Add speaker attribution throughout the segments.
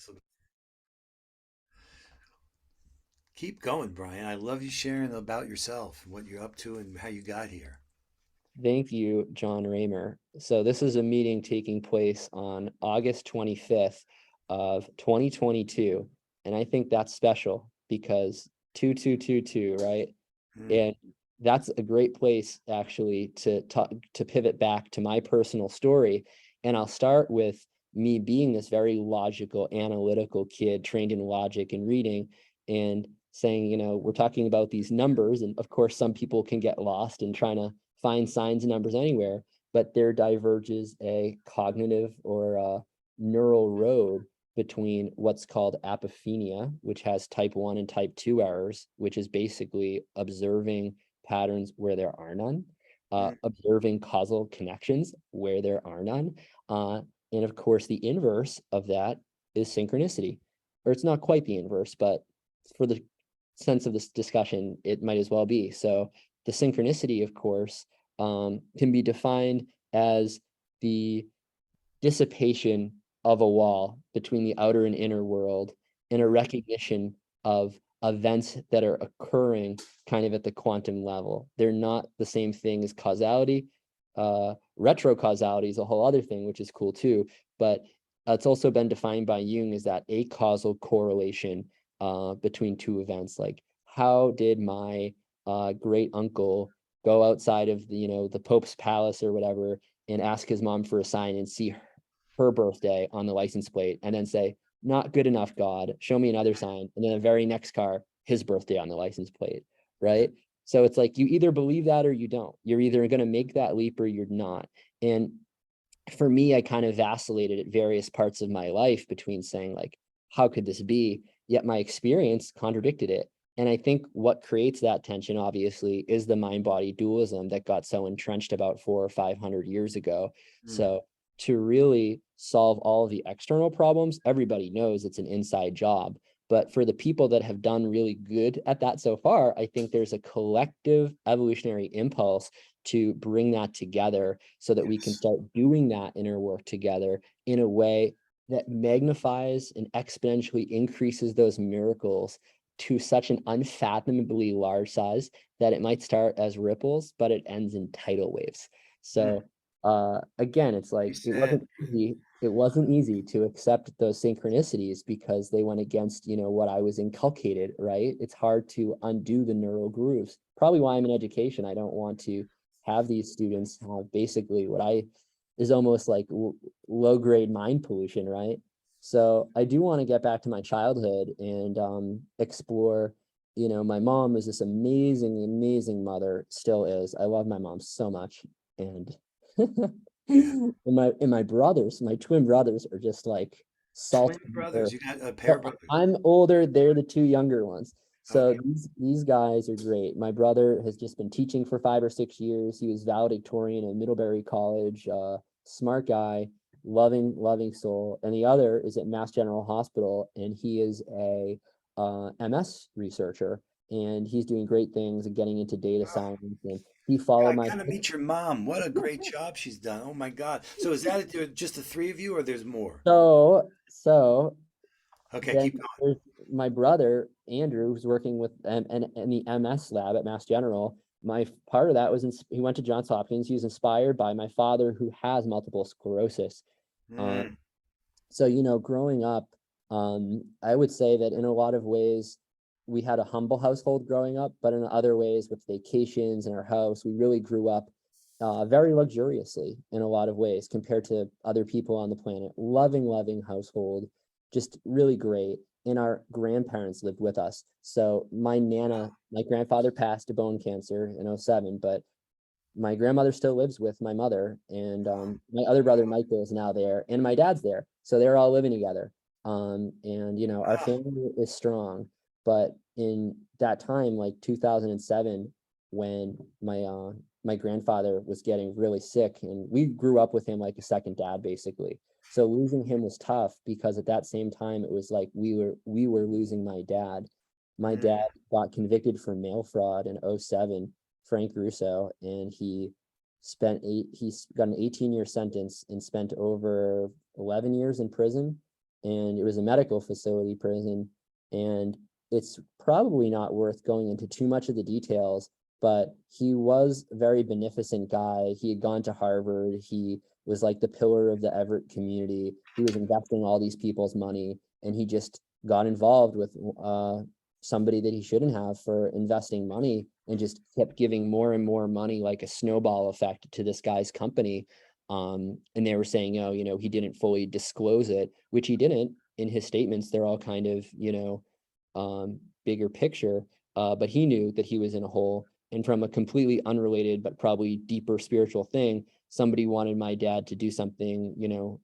Speaker 1: So keep going, Brian. I love you sharing about yourself, what you're up to, and how you got here.
Speaker 2: Thank you, John Raymer. So this is a meeting taking place on August 25th of 2022. And I think that's special because 2222, right?
Speaker 1: Mm,
Speaker 2: And that's a great place actually to talk to pivot back to my personal story. And I'll start with me being this very logical, analytical kid trained in logic and reading and saying, we're talking about these numbers. And of course, some people can get lost in trying to find signs and numbers anywhere, but there diverges a cognitive or a neural road between what's called apophenia, which has type 1 and type 2 errors, which is basically observing patterns where there are none,
Speaker 1: mm,
Speaker 2: observing causal connections where there are none. And of course, the inverse of that is synchronicity. Or it's not quite the inverse, but for the sense of this discussion, it might as well be. So the synchronicity, of course, can be defined as the dissipation of a wall between the outer and inner world and a
Speaker 1: mm,
Speaker 2: recognition of events that are occurring kind of at the quantum level. They're not the same thing as causality. Retrocausality is a whole other thing, which is cool too. But it's also been defined by Jung as that acausal correlation between two events. Like, how did my great uncle go outside of the Pope's palace or whatever and ask his mom for a sign and see her birthday on the license plate and then say, not good enough, God, show me another sign. And then the very next car, his birthday on the license plate, right? So it's like you either believe that or you don't. You're either going to make that leap or you're not. And for me, I kind of vacillated at various parts of my life between saying, like, how could this be? Yet my experience contradicted it. And I think what creates that tension, obviously, is the mind body dualism that got so entrenched about 400 or 500 years ago.
Speaker 1: mm.
Speaker 2: So, to really solve all of the external problems, everybody knows it's an inside job. But for the people that have done really good at that so far, I think there's a collective evolutionary impulse to bring that together so that we can
Speaker 1: Yes.
Speaker 2: start doing that inner work together in a way that magnifies and exponentially increases those miracles to such an unfathomably large size that it might start as ripples, but it ends in tidal waves.
Speaker 1: Mm.
Speaker 2: So again, it's
Speaker 1: You
Speaker 2: like it
Speaker 1: said,
Speaker 2: wasn't easy. It wasn't easy to accept those synchronicities because they went against, what I was inculcated, right? It's hard to undo the neural grooves. Probably why I'm in education. I don't want to have these students have basically what I is almost like low grade mind pollution, right? So I do want to get back to my childhood and explore. My mom is this amazing, amazing mother, still is. I love my mom so much, and
Speaker 1: yeah.
Speaker 2: and my brothers, my twin brothers, are just like salt
Speaker 1: Twin
Speaker 2: of the
Speaker 1: brothers.
Speaker 2: earth.
Speaker 1: You got a pair
Speaker 2: So
Speaker 1: of brothers.
Speaker 2: I'm older; they're the two younger ones. So
Speaker 1: Okay.
Speaker 2: these guys are great. My brother has just been teaching for 5 or 6 years. He was valedictorian at Middlebury College. Smart guy, loving soul. And the other is at Mass General Hospital, and he is a MS researcher, and he's doing great things and getting into data
Speaker 1: Oh,
Speaker 2: science. And he followed
Speaker 1: God,
Speaker 2: my
Speaker 1: gotta meet your mom. What a great job she's done. Oh my God. So is that just the three of you, or there's more?
Speaker 2: so
Speaker 1: Okay,
Speaker 2: then
Speaker 1: keep going.
Speaker 2: there's my brother Andrew, who's working with in the MS lab at Mass General. My part of that was he went to Johns Hopkins. He was inspired by my father, who has multiple sclerosis. Um,
Speaker 1: Mm,
Speaker 2: so growing up, I would say that in a lot of ways we had a humble household growing up, but in other ways, with vacations in our house, we really grew up very luxuriously in a lot of ways compared to other people on the planet. Loving household, just really great. And our grandparents lived with us. So my grandfather passed to bone cancer in '07, but my grandmother still lives with my mother, and my other brother Michael is now there, and my dad's there, so they're all living together. And our
Speaker 1: ah,
Speaker 2: family is strong, but in that time, like 2007, when my grandfather was getting really sick, and we grew up with him like a second dad, basically. So losing him was tough because at that same time, it was like we were losing my dad. My dad
Speaker 1: mm,
Speaker 2: got convicted for mail fraud in '07, Frank Russo, and he's got an 18-year sentence and spent over 11 years in prison. and it was a medical facility prison. And it's probably not worth going into too much of the details, but he was a very beneficent guy. He had gone to Harvard. He was like the pillar of the Everett community. He was investing all these people's money, and he just got involved with somebody that he shouldn't have for investing money, and just kept giving more and more money like a snowball effect to this guy's company. And they were saying, oh, he didn't fully disclose it, which he didn't in his statements. They're all kind of, bigger picture. But he knew that he was in a hole. And from a completely unrelated, but probably deeper spiritual thing, somebody wanted my dad to do something,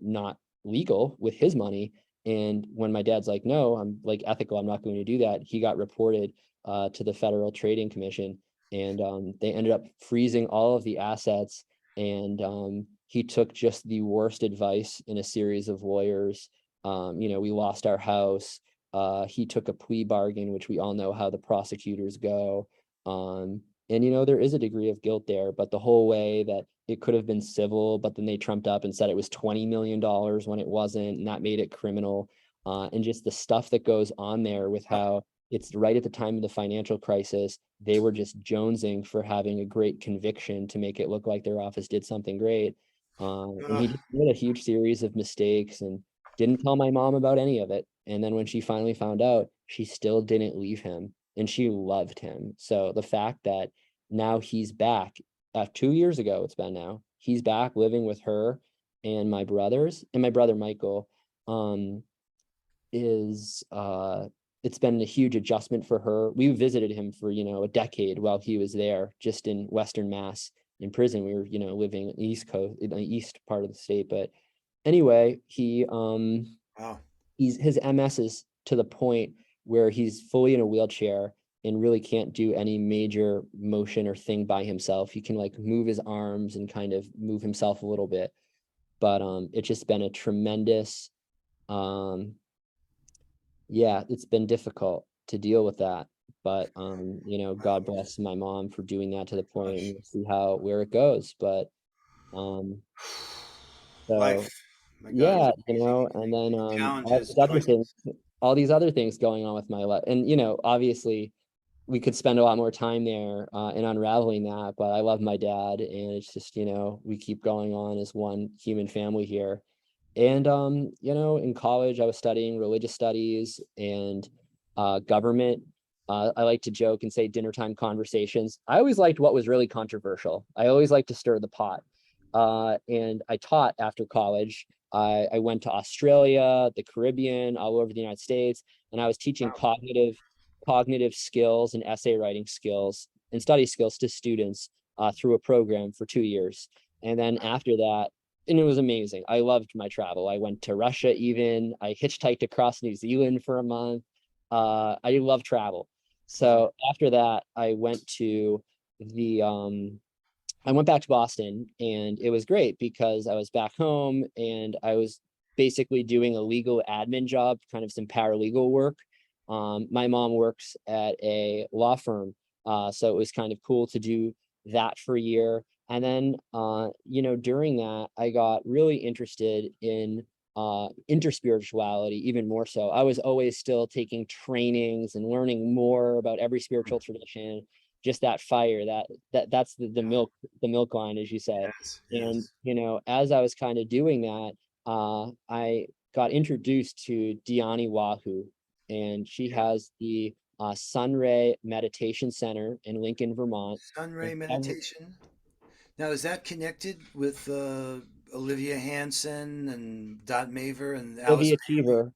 Speaker 2: not legal with his money. And when my dad's like, no, I'm like ethical, I'm not going to do that, he got reported to the Federal Trading Commission. And they ended up freezing all of the assets. And he took just the worst advice in a series of lawyers. We lost our house. He took a plea bargain, which we all know how the prosecutors go. And there is a degree of guilt there, but the whole way that it could have been civil, but then they trumped up and said it was $20 million when it wasn't, and that made it criminal. And just the stuff that goes on there with how it's right at the time of the financial crisis, they were just jonesing for having a great conviction to make it look like their office did something great. And
Speaker 1: Uh,
Speaker 2: he just made a huge series of mistakes and didn't tell my mom about any of it. And then when she finally found out, she still didn't leave him, and she loved him. So the fact that now he's back, 2 years ago, it's been now, he's back living with her and my brothers and my brother Michael, um, is it's been a huge adjustment for her. We visited him for, a decade while he was there, just in Western Mass in prison. We were, living East Coast, in the east part of the state. But anyway,
Speaker 1: wow.
Speaker 2: his MS is to the point where he's fully in a wheelchair and really can't do any major motion or thing by himself. He can like move his arms and kind of move himself a little bit. But it's just been a tremendous, um yeah, it's been difficult to deal with that. But God bless my mom for doing that to the point, and
Speaker 1: Gosh.
Speaker 2: we'll see how where it goes. But um
Speaker 1: Life.
Speaker 2: so
Speaker 1: My God, it's
Speaker 2: yeah,
Speaker 1: crazy.
Speaker 2: and then
Speaker 1: Challenges, choices.
Speaker 2: all these other things going on with my life. And obviously we could spend a lot more time there in unraveling that, but I love my dad, and it's just, we keep going on as one human family here. And in college I was studying religious studies and government. I like to joke and say dinner time conversations. I always liked what was really controversial. I always like to stir the pot. And I taught after college. I went to Australia, the Caribbean, all over the United States, and I was teaching
Speaker 1: Wow.
Speaker 2: cognitive skills and essay writing skills and study skills to students through a program for 2 years. And then after that, and it was amazing. I loved my travel. I went to Russia even. I hitchhiked across New Zealand for a month. I love travel.
Speaker 1: Wow.
Speaker 2: So after that, the I went back to Boston, and it was great because I was back home and I was basically doing a legal admin job, kind of some paralegal work. My mom works at a law firm, so it was kind of cool to do that for a year. And then, during that, I got really interested in interspirituality even more so. I was always still taking trainings and learning more about every spiritual tradition, just that fire, that's the milk line, as you say.
Speaker 1: Yes.
Speaker 2: And
Speaker 1: Yes.
Speaker 2: as I was kind of doing that, I got introduced to Diani Wahu, and she
Speaker 1: Yeah.
Speaker 2: has the Sunray Meditation Center in Lincoln, Vermont. And
Speaker 1: Sunray meditation. Now, is that connected with Olivia Hansen and Dot Maver and Alice
Speaker 2: Olivia
Speaker 1: Bailey?
Speaker 2: Cheever,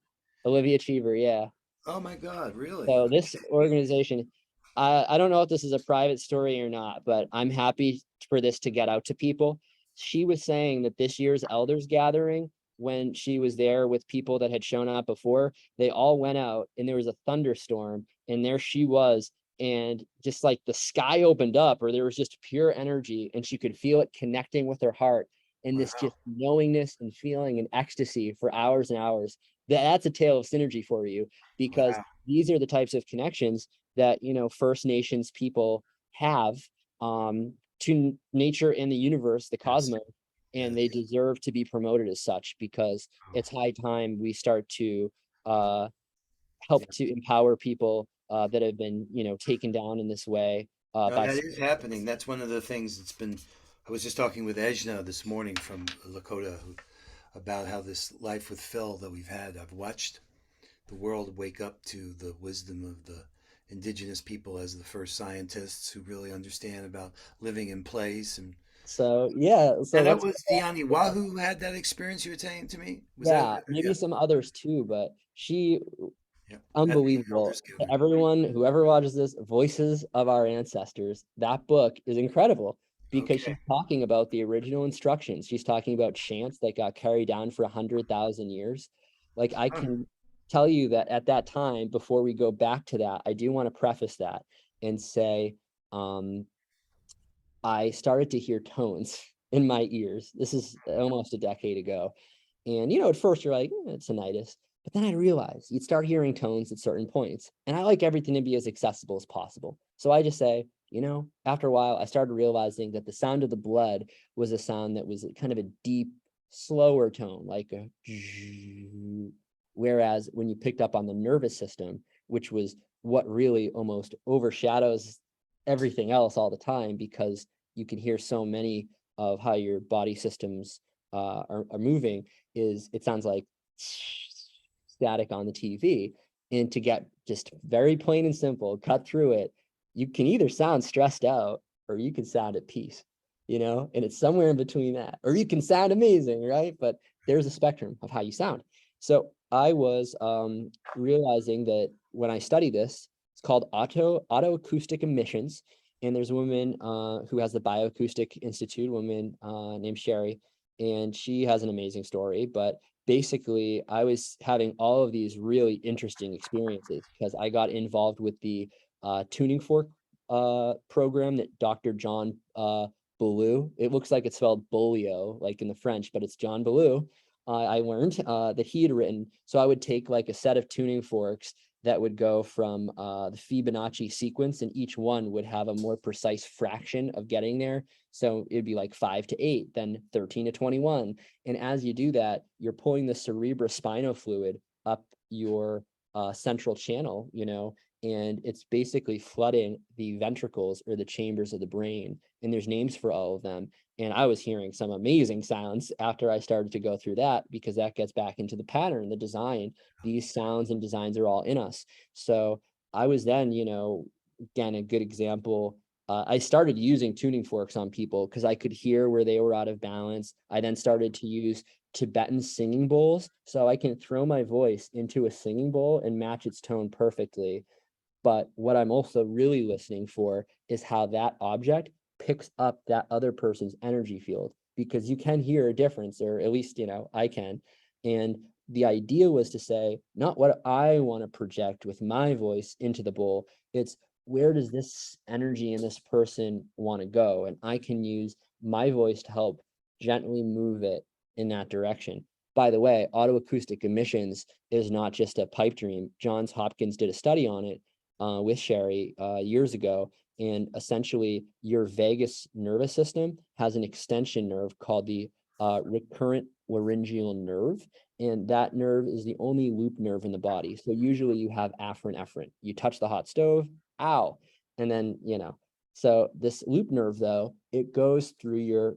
Speaker 2: Olivia Cheever, yeah.
Speaker 1: Oh my God, really?
Speaker 2: So this organization, I don't know if this is a private story or not, but I'm happy for this to get out to people. She was saying that this year's elders gathering, when she was there with people that had shown up before, they all went out and there was a thunderstorm, and there she was, and just like the sky opened up, or there was just pure energy, and she could feel it connecting with her heart, and this
Speaker 1: Wow.
Speaker 2: just knowingness and feeling and ecstasy for hours and hours. That's a tale of synergy for you, because
Speaker 1: Wow.
Speaker 2: these are the types of connections that First Nations people have, to nature and the universe, the
Speaker 1: Yes.
Speaker 2: cosmos. and they
Speaker 1: Yes.
Speaker 2: deserve to be promoted as such, because
Speaker 1: Oh,
Speaker 2: it's high time we start to help
Speaker 1: yeah.
Speaker 2: to empower people that have been, taken down in this way
Speaker 1: No,
Speaker 2: by.
Speaker 1: that is happening. That's one of the things that's been. I was just talking with Ejna this morning from Lakota about how this life with Phil that we've had. I've watched the world wake up to the wisdom of the indigenous people as the first scientists who really understand about living in place.
Speaker 2: So yeah, so
Speaker 1: And that
Speaker 2: let's.
Speaker 1: was Diani Wahu who had that experience you were saying to me. Was that?
Speaker 2: Yeah, maybe
Speaker 1: Yeah.
Speaker 2: some others too, but she
Speaker 1: Yeah. Had the
Speaker 2: unbelievable.
Speaker 1: elders give
Speaker 2: To
Speaker 1: it.
Speaker 2: everyone, whoever watches this, Voices of Our Ancestors, that book is incredible because
Speaker 1: Okay.
Speaker 2: she's talking about the original instructions. She's talking about chants that got carried down for 100,000 years. Like, I
Speaker 1: Huh.
Speaker 2: can tell you that at that time, before we go back to that, I do want to preface that and say, um, I started to hear tones in my ears. This is almost a decade ago. And, at first you're like, it's tinnitus. But then I realized you'd start hearing tones at certain points. And I like everything to be as accessible as possible. So I just say, after a while, I started realizing that the sound of the blood was a sound that was kind of a deep, slower tone, like a. Whereas when you picked up on the nervous system, which was what really almost overshadows everything else all the time, because you can hear so many of how your body systems are moving, is it sounds like static on the TV. And to get just very plain and simple, cut through it, you can either sound stressed out or you can sound at peace, and it's somewhere in between that. Or you can sound amazing, right? But there's a spectrum of how you sound. So I was realizing that when I study this, it's called autoacoustic emissions. And there's a woman who has the Bioacoustic Institute, a woman named Sherry, and she has an amazing story. But basically, I was having all of these really interesting experiences because I got involved with the tuning fork program that Dr. John Ballou. It looks like it's spelled Bolio, like in the French, but it's John Ballou. I learned that he had written. So I would take like a set of tuning forks that would go from the Fibonacci sequence, and each one would have a more precise fraction of getting there. So it'd be like 5 to 8, then 13 to 21. And as you do that, you're pulling the cerebrospinal fluid up your central channel, and it's basically flooding the ventricles or the chambers of the brain. And there's names for all of them. And I was hearing some amazing sounds after I started to go through that, because that gets back into the pattern, the design. These sounds and designs are all in us. So I was then, again, a good example. I started using tuning forks on people because I could hear where they were out of balance. I then started to use Tibetan singing bowls, so I can throw my voice into a singing bowl and match its tone perfectly. But what I'm also really listening for is how that object picks up that other person's energy field, because you can hear a difference, or at least, I can. And the idea was to say, not what I want to project with my voice into the bowl, it's where does this energy in this person want to go? And I can use my voice to help gently move it in that direction. By the way, autoacoustic emissions is not just a pipe dream. Johns Hopkins did a study on it with Sherry years ago. And essentially, your vagus nervous system has an extension nerve called the recurrent laryngeal nerve. And that nerve is the only loop nerve in the body. So usually you have afferent efferent. You touch the hot stove, ow. And then, so this loop nerve, though, it goes through your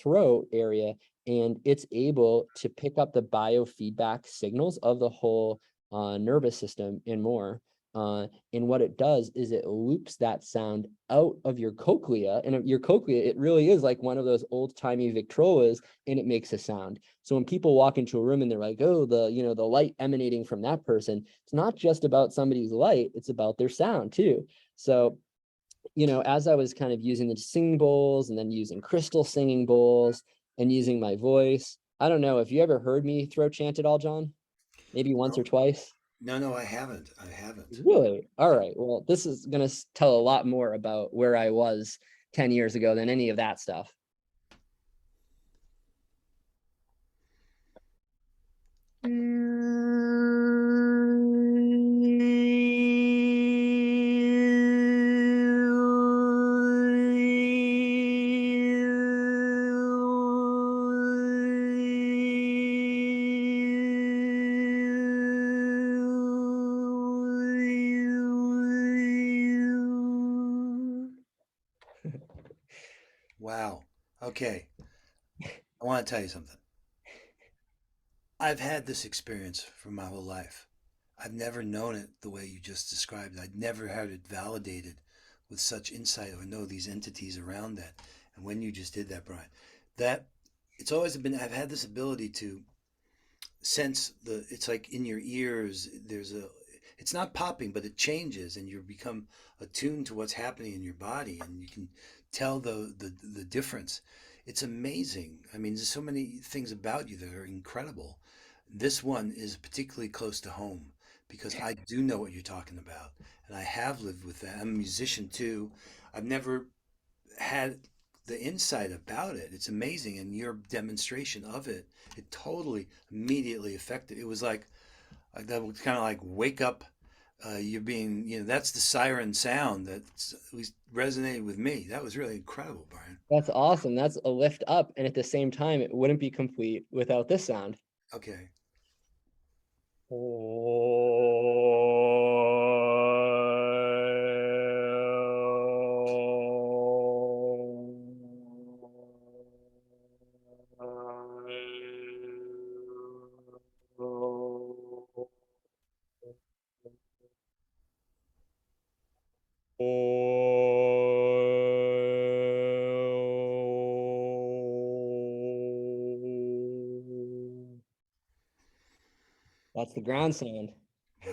Speaker 2: throat area, and it's able to pick up the biofeedback signals of the whole nervous system and more. And what it does is it loops that sound out of your cochlea, and your cochlea, it really is like one of those old timey Victrolas, and it makes a sound. So when people walk into a room and they're like, oh, the light emanating from that person, it's not just about somebody's light, it's about their sound too. So, as I was kind of using the singing bowls and then using crystal singing bowls and using my voice, I don't know if you ever heard me throat chant at all, John, maybe once or
Speaker 1: No,
Speaker 2: twice.
Speaker 1: no, I haven't. I haven't.
Speaker 2: Really? All right. Well, this is going to tell a lot more about where I was 10 years ago than any of that stuff.
Speaker 1: Wow. Okay. I want to tell you something. I've had this experience for my whole life. I've never known it the way you just described it. I'd never had it validated with such insight or know these entities around that. And when you just did that, Brian, that it's always been, I've had this ability to sense it's like in your ears, it's not popping, but it changes and you become attuned to what's happening in your body and you can tell the difference. It's amazing. I mean, there's so many things about you that are incredible. This one is particularly close to home because I do know what you're talking about and I have lived with that. I'm a musician too. I've never had the insight about it. It's amazing. And your demonstration of it, it totally immediately affected. It was like that would kind of like wake up. You're being, that's the siren sound that at least resonated with me. That was really incredible, Brian.
Speaker 2: That's awesome. That's a lift up. And at the same time, it wouldn't be complete without this sound.
Speaker 1: Okay.
Speaker 2: That's the ground sound.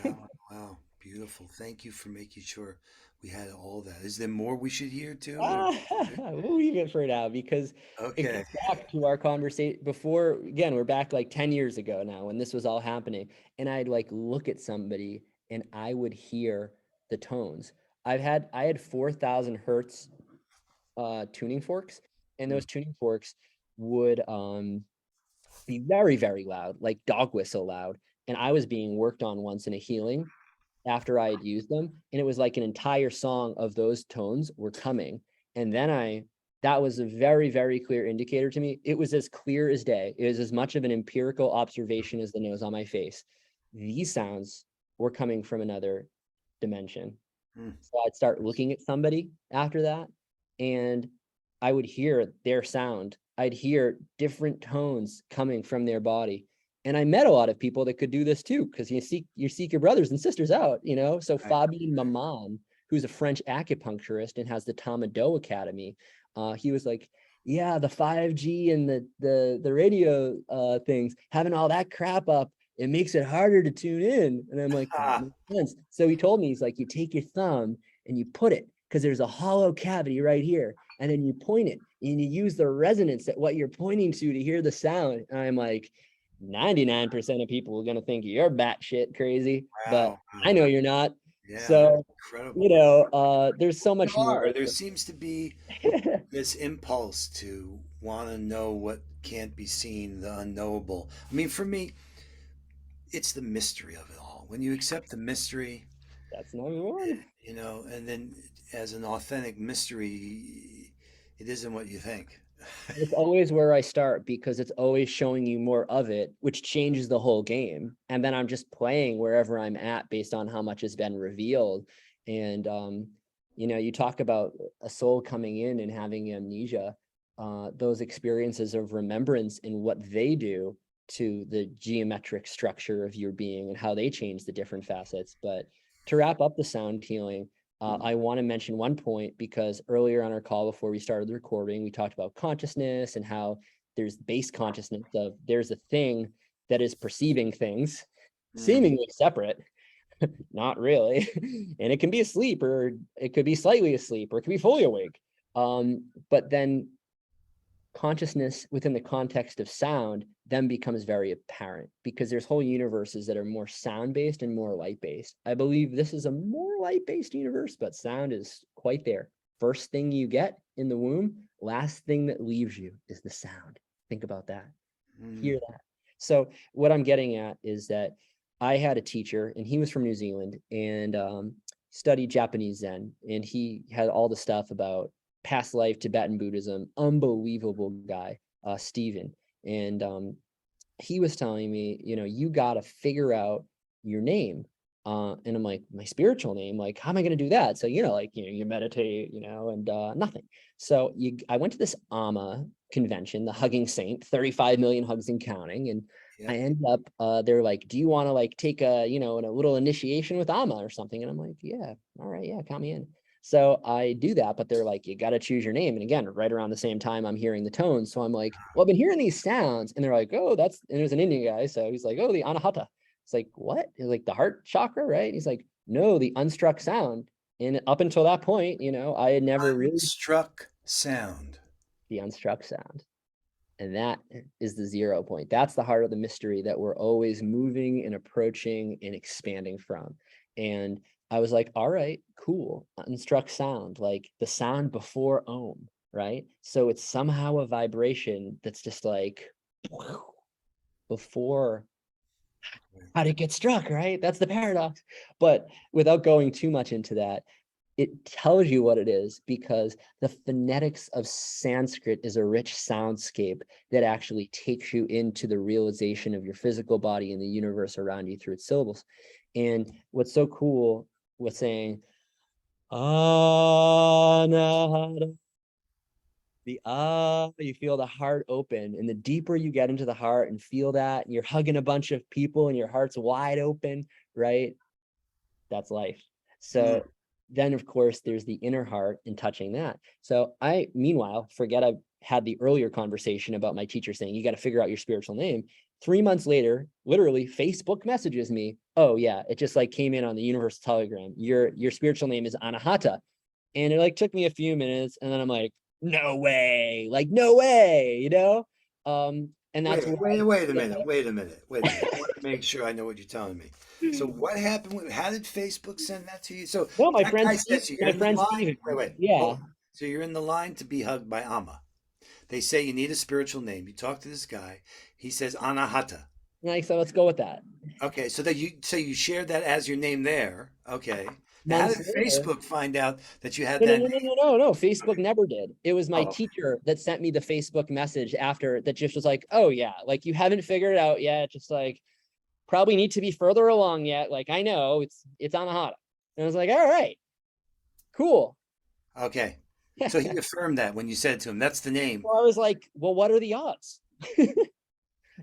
Speaker 1: Wow. Wow. Beautiful. Thank you for making sure we had all that. Is there more we should hear too? Or
Speaker 2: We'll leave it for now because it
Speaker 1: okay.
Speaker 2: gets back to our conversation before. Again, we're back like 10 years ago now when this was all happening. And I'd like look at somebody and I would hear the tones. I had 4,000 hertz tuning forks, and
Speaker 1: Mm,
Speaker 2: those tuning forks would be very, very loud, like dog whistle loud. And I was being worked on once in a healing after I had used them. And it was like an entire song of those tones were coming. And then that was a very, very clear indicator to me. It was as clear as day. It was as much of an empirical observation as the nose on my face. These sounds were coming from another dimension.
Speaker 1: mm,
Speaker 2: So I'd start looking at somebody after that, and I would hear their sound. I'd hear different tones coming from their body. And I met a lot of people that could do this too, because you seek your brothers and sisters out, you know. So
Speaker 1: right.
Speaker 2: Fabian Maman, who's a French acupuncturist and has the Tamado Academy, he was like, yeah, the 5G and the radio things, having all that crap up, it makes it harder to tune in. And I'm like, that
Speaker 1: Ah,
Speaker 2: makes sense. So he told me, he's like, you take your thumb and you put it, because there's a hollow cavity right here. And then you point it and you use the resonance at what you're pointing to hear the sound. And I'm like, 99% of people are going to think you're batshit crazy, but
Speaker 1: wow.
Speaker 2: I
Speaker 1: Wow.
Speaker 2: know you're not.
Speaker 1: Yeah, that's
Speaker 2: So,
Speaker 1: incredible.
Speaker 2: there's so
Speaker 1: There
Speaker 2: much more.
Speaker 1: are. There seems to be this impulse to want to know what can't be seen, the unknowable. I mean, for me, it's the mystery of it all. When you accept the mystery,
Speaker 2: That's number one.
Speaker 1: and then as an authentic mystery, it isn't what you think.
Speaker 2: It's always where I start because it's always showing you more of it, which changes the whole game. And then I'm just playing wherever I'm at based on how much has been revealed. And you talk about a soul coming in and having amnesia, those experiences of remembrance and what they do to the geometric structure of your being and how they change the different facets. But to wrap up the sound healing, I want to mention one point because earlier on our call before we started the recording, we talked about consciousness and how there's base consciousness of there's a thing that is perceiving things
Speaker 1: Mm,
Speaker 2: seemingly separate, not really. And it can be asleep or it could be slightly asleep or it could be fully awake. But then consciousness within the context of sound then becomes very apparent because there's whole universes that are more sound based and more light based. I believe this is a more light based universe, but sound is quite there. First thing you get in the womb, last thing that leaves you is the sound. Think about that.
Speaker 1: mm,
Speaker 2: Hear that. So what I'm getting at is that I had a teacher and he was from New Zealand and studied Japanese Zen, and he had all the stuff about past life, Tibetan Buddhism, unbelievable guy, Stephen. And he was telling me, you got to figure out your name And I'm like, my spiritual name, like, how am I going to do that? So, like, you meditate, and nothing. So I went to this AMA convention, the Hugging Saint, 35 million hugs and counting. And
Speaker 1: Yeah.
Speaker 2: I ended up, they're like, do you want to like take a, a little initiation with AMA or something? And I'm like, yeah, all right, yeah, count me in. So I do that, but they're like, you got to choose your name. And again, right around the same time I'm hearing the tones. So I'm like, well, I've been hearing these sounds. And they're like, oh, and there's an Indian guy. So he's like, oh, the Anahata. It's like, what? He's like, the heart chakra, right? He's like, no, the unstruck sound. And up until that point, I had never really
Speaker 1: Unstruck sound.
Speaker 2: the unstruck sound. And that is the 0 point. That's the heart of the mystery that we're always moving and approaching and expanding from. And I was like, all right, cool. Unstruck sound, like the sound before Om, right? So it's somehow a vibration that's just like before how to get struck, right? That's the paradox. But without going too much into that, it tells you what it is because the phonetics of Sanskrit is a rich soundscape that actually takes you into the realization of your physical body and the universe around you through its syllables. And what's so cool with saying Anahata, you feel the heart open, and the deeper you get into the heart and feel that, and you're hugging a bunch of people and your heart's wide open, right? That's life.
Speaker 1: Mm.
Speaker 2: So then of course there's the inner heart and touching that. So I, meanwhile, forget I had the earlier conversation about my teacher saying, you got to figure out your spiritual name. 3 months later, literally Facebook messages me, oh yeah, it just like came in on the universal telegram. Your spiritual name is Anahata. And it like took me a few minutes, and then I'm like, no way, like no way, and that's
Speaker 1: Wait,
Speaker 2: why
Speaker 1: wait, wait a minute. Wait a minute. Wait a minute. I want to make sure I know what you're telling me. So what happened? How did Facebook send that to you? So
Speaker 2: no, my
Speaker 1: that
Speaker 2: friend
Speaker 1: guy
Speaker 2: Steve,
Speaker 1: says to you, you're
Speaker 2: my
Speaker 1: in the
Speaker 2: friend
Speaker 1: line.
Speaker 2: Steven,
Speaker 1: Wait, wait, hold
Speaker 2: yeah.
Speaker 1: on. So you're in the line to be hugged by Amma. They say you need a spiritual name. You talk to this guy. He says Anahata.
Speaker 2: Like, so let's go with that.
Speaker 1: Okay, so you shared that as your name there. Okay. Now, how did
Speaker 2: Months later,
Speaker 1: Facebook find out that you had
Speaker 2: no, no,
Speaker 1: that
Speaker 2: no,
Speaker 1: name?
Speaker 2: no, no, no, no. Facebook
Speaker 1: Okay.
Speaker 2: never did. It was my
Speaker 1: Oh,
Speaker 2: teacher that sent me the Facebook message after that just was like, oh yeah, like you haven't figured it out yet. Just like probably need to be further along yet. Like I know it's Anahata. And I was like, all right, cool.
Speaker 1: okay. So he affirmed that when you said to him, "That's the name."
Speaker 2: Well, I was like, well, what are the odds?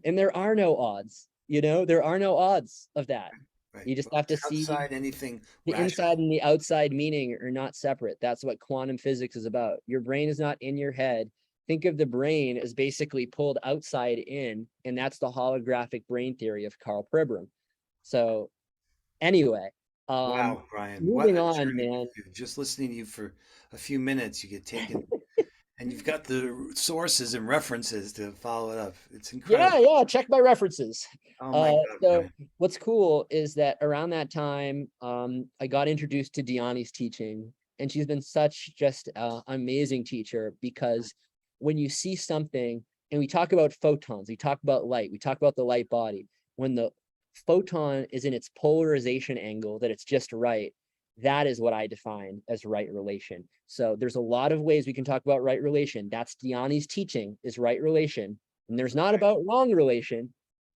Speaker 2: And there are no odds, there are no odds of that.
Speaker 1: Right.
Speaker 2: You just
Speaker 1: Well,
Speaker 2: have
Speaker 1: it's
Speaker 2: to see
Speaker 1: outside anything
Speaker 2: the inside
Speaker 1: rational.
Speaker 2: and the outside meaning are not separate. That's what quantum physics is about. Your brain is not in your head. Think of the brain as basically pulled outside in, and that's the holographic brain theory of Carl Pribram. So anyway, um,
Speaker 1: Wow, Brian, what
Speaker 2: moving
Speaker 1: a
Speaker 2: on,
Speaker 1: journey
Speaker 2: man.
Speaker 1: with you. Just listening to you for a few minutes, you get taken, and you've got the sources and references to follow it up. It's
Speaker 2: Yeah,
Speaker 1: incredible.
Speaker 2: yeah, check my references.
Speaker 1: Oh
Speaker 2: Uh,
Speaker 1: my God,
Speaker 2: so
Speaker 1: Brian.
Speaker 2: what's cool is that around that time, I got introduced to Diani's teaching, and she's been such just amazing teacher because when you see something, and we talk about photons, we talk about light, we talk about the light body, when the photon is in its polarization angle, that it's just right, that is what I define as right relation. So there's a lot of ways we can talk about right relation. That's Diani's teaching, is right relation. And there's not about wrong relation.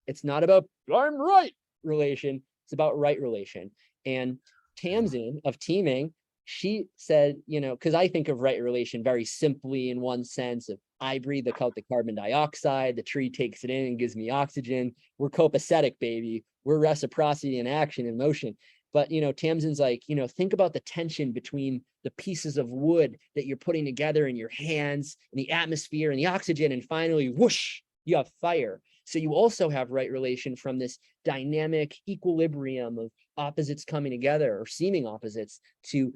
Speaker 2: It's not about I'm right relation. It's about right relation. And
Speaker 1: Yeah.
Speaker 2: Tamsin of teaming, she said, because I think of right relation very simply in one sense of I breathe out the carbon dioxide, the tree takes it in and gives me oxygen. We're copacetic, baby. We're reciprocity in action and motion. But Tamsin's like, think about the tension between the pieces of wood that you're putting together in your hands and the atmosphere and the oxygen, and finally, whoosh, you have fire. So you also have right relation from this dynamic equilibrium of opposites coming together or seeming opposites to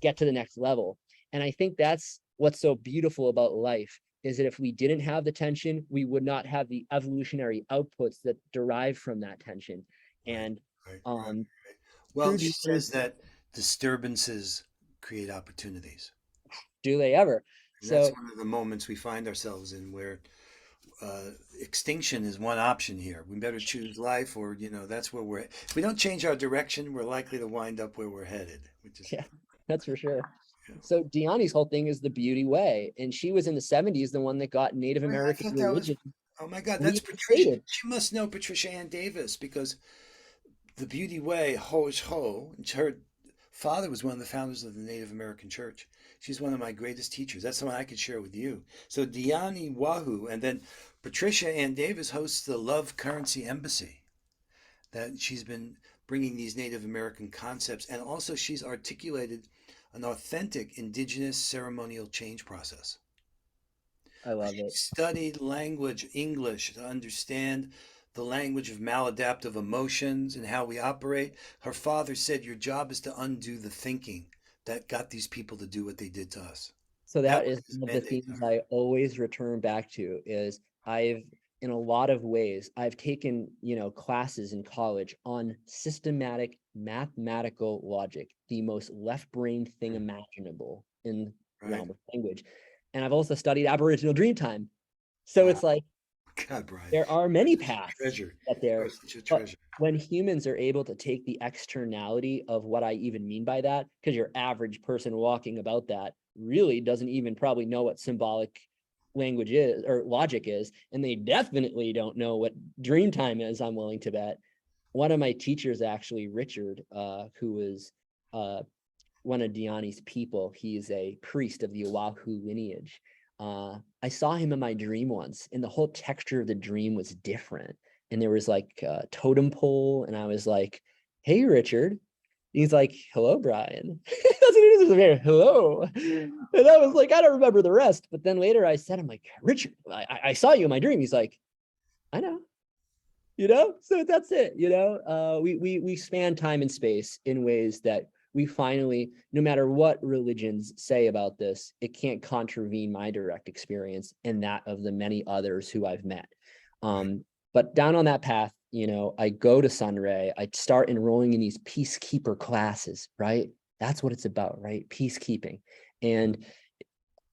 Speaker 2: get to the next level. And I think that's what's so beautiful about life is that if we didn't have the tension, we would not have the evolutionary outputs that derive from that tension.
Speaker 1: Right,
Speaker 2: And
Speaker 1: right, right.
Speaker 2: um,
Speaker 1: Well,
Speaker 2: true
Speaker 1: she
Speaker 2: deeply,
Speaker 1: says that disturbances create opportunities.
Speaker 2: do they ever?
Speaker 1: And that's
Speaker 2: So
Speaker 1: one of the moments we find ourselves in where extinction is one option here. We better choose life, or that's where we're. If we don't change our direction, we're likely to wind up where we're headed, which is,
Speaker 2: yeah, that's for sure.
Speaker 1: you know.
Speaker 2: So Diani's whole thing is the beauty way. And she was in the 70s, the one that got Native
Speaker 1: Wait, I
Speaker 2: American
Speaker 1: thought that was.
Speaker 2: religion
Speaker 1: Oh my God, that's Patricia.
Speaker 2: reinstated.
Speaker 1: She must know Patricia Ann Davis because the Beauty Way, Ho is Ho, and her father was one of the founders of the Native American Church. She's one of my greatest teachers. That's someone I could share with you. So Diani Wahoo, and then Patricia Ann Davis hosts the Love Currency Embassy. That she's been bringing these Native American concepts, and also she's articulated an authentic indigenous ceremonial change process.
Speaker 2: I love
Speaker 1: She
Speaker 2: it.
Speaker 1: studied language, English, to understand the language of maladaptive emotions and how we operate. Her father said, your job is to undo the thinking that got these people to do what they did to us.
Speaker 2: So
Speaker 1: That
Speaker 2: that
Speaker 1: was
Speaker 2: is
Speaker 1: his
Speaker 2: one of the
Speaker 1: mandate to
Speaker 2: themes
Speaker 1: her.
Speaker 2: I always return back to is I've in a lot of ways I've taken, classes in college on systematic mathematical logic, the most left brain thing
Speaker 1: Mm,
Speaker 2: imaginable in the
Speaker 1: right?
Speaker 2: realm of language. And I've also studied Aboriginal Dreamtime. So
Speaker 1: Wow.
Speaker 2: it's like
Speaker 1: God, Brian,
Speaker 2: there are
Speaker 1: you're
Speaker 2: many
Speaker 1: such a
Speaker 2: paths
Speaker 1: treasure.
Speaker 2: that
Speaker 1: You are
Speaker 2: there,
Speaker 1: such a
Speaker 2: but
Speaker 1: treasure.
Speaker 2: when humans are able to take the externality of what I even mean by that, because your average person walking about that really doesn't even probably know what symbolic language is or logic is, and they definitely don't know what dream time is, I'm willing to bet. One of my teachers, actually, Richard, who was uh, one of Diani's people. He is a priest of the Oahu lineage. I saw him in my dream once, and the whole texture of the dream was different. And there was like a totem pole, and I was like, "Hey, Richard." He's like, "Hello, Brian." That's what it is. Hello. And I was like, I don't remember the rest. But then later I said, I'm like, "Richard, I saw you in my dream." He's like, "I know." So that's it. We span time and space in ways that we finally, no matter what religions say about this, it can't contravene my direct experience and that of the many others who I've met.
Speaker 1: Right.
Speaker 2: But down on that path, I go to Sunray, I start enrolling in these peacekeeper classes, right? That's what it's about, right? Peacekeeping. And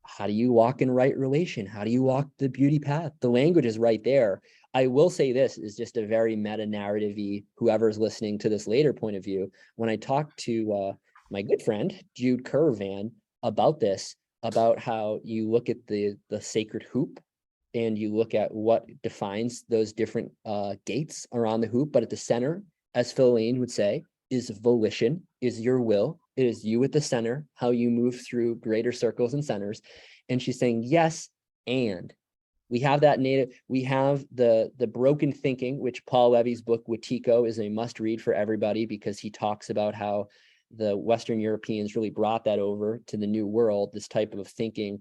Speaker 2: how do you walk in right relation? How do you walk the beauty path? The language is right there. I will say this is just a very meta narrative-y, whoever's listening to this later point of view. When I talked to my good friend, Jude Curvan, about this, about how you look at the sacred hoop and you look at what defines those different gates around the hoop, but at the center, as Phil Lane would say, is volition, is your will. It is you at the center, how you move through greater circles and centers. And she's saying, yes, and we have that native, we have the broken thinking, which Paul Levy's book Wetiko is a must read for everybody, because he talks about how the Western Europeans really brought that over to the New World, this type of thinking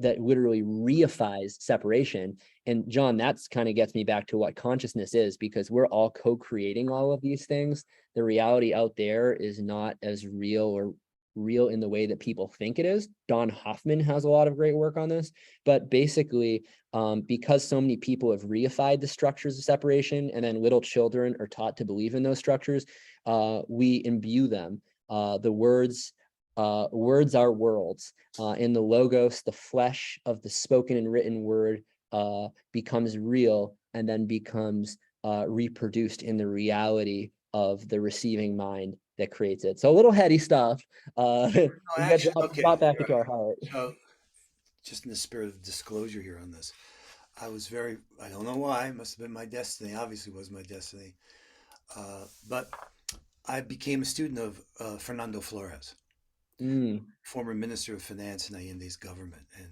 Speaker 2: that literally reifies separation. And John, that's kind of gets me back to what consciousness is, because we're all co-creating all of these things. The reality out there is not as real in the way that people think it is. Don Hoffman has a lot of great work on this, but basically, because so many people have reified the structures of separation, and then little children are taught to believe in those structures, we imbue them. The words are worlds. In the logos, the flesh of the spoken and written word becomes real and then becomes reproduced in the reality of the receiving mind that creates it. So a little heady stuff.
Speaker 1: No,
Speaker 2: We got
Speaker 1: actually, okay.
Speaker 2: brought back into our heart.
Speaker 1: So, just in the spirit of disclosure here on this, I don't know why, it must have been my destiny, obviously was my destiny, but I became a student of Fernando Flores,
Speaker 2: Mm,
Speaker 1: former Minister of Finance in Allende's government, and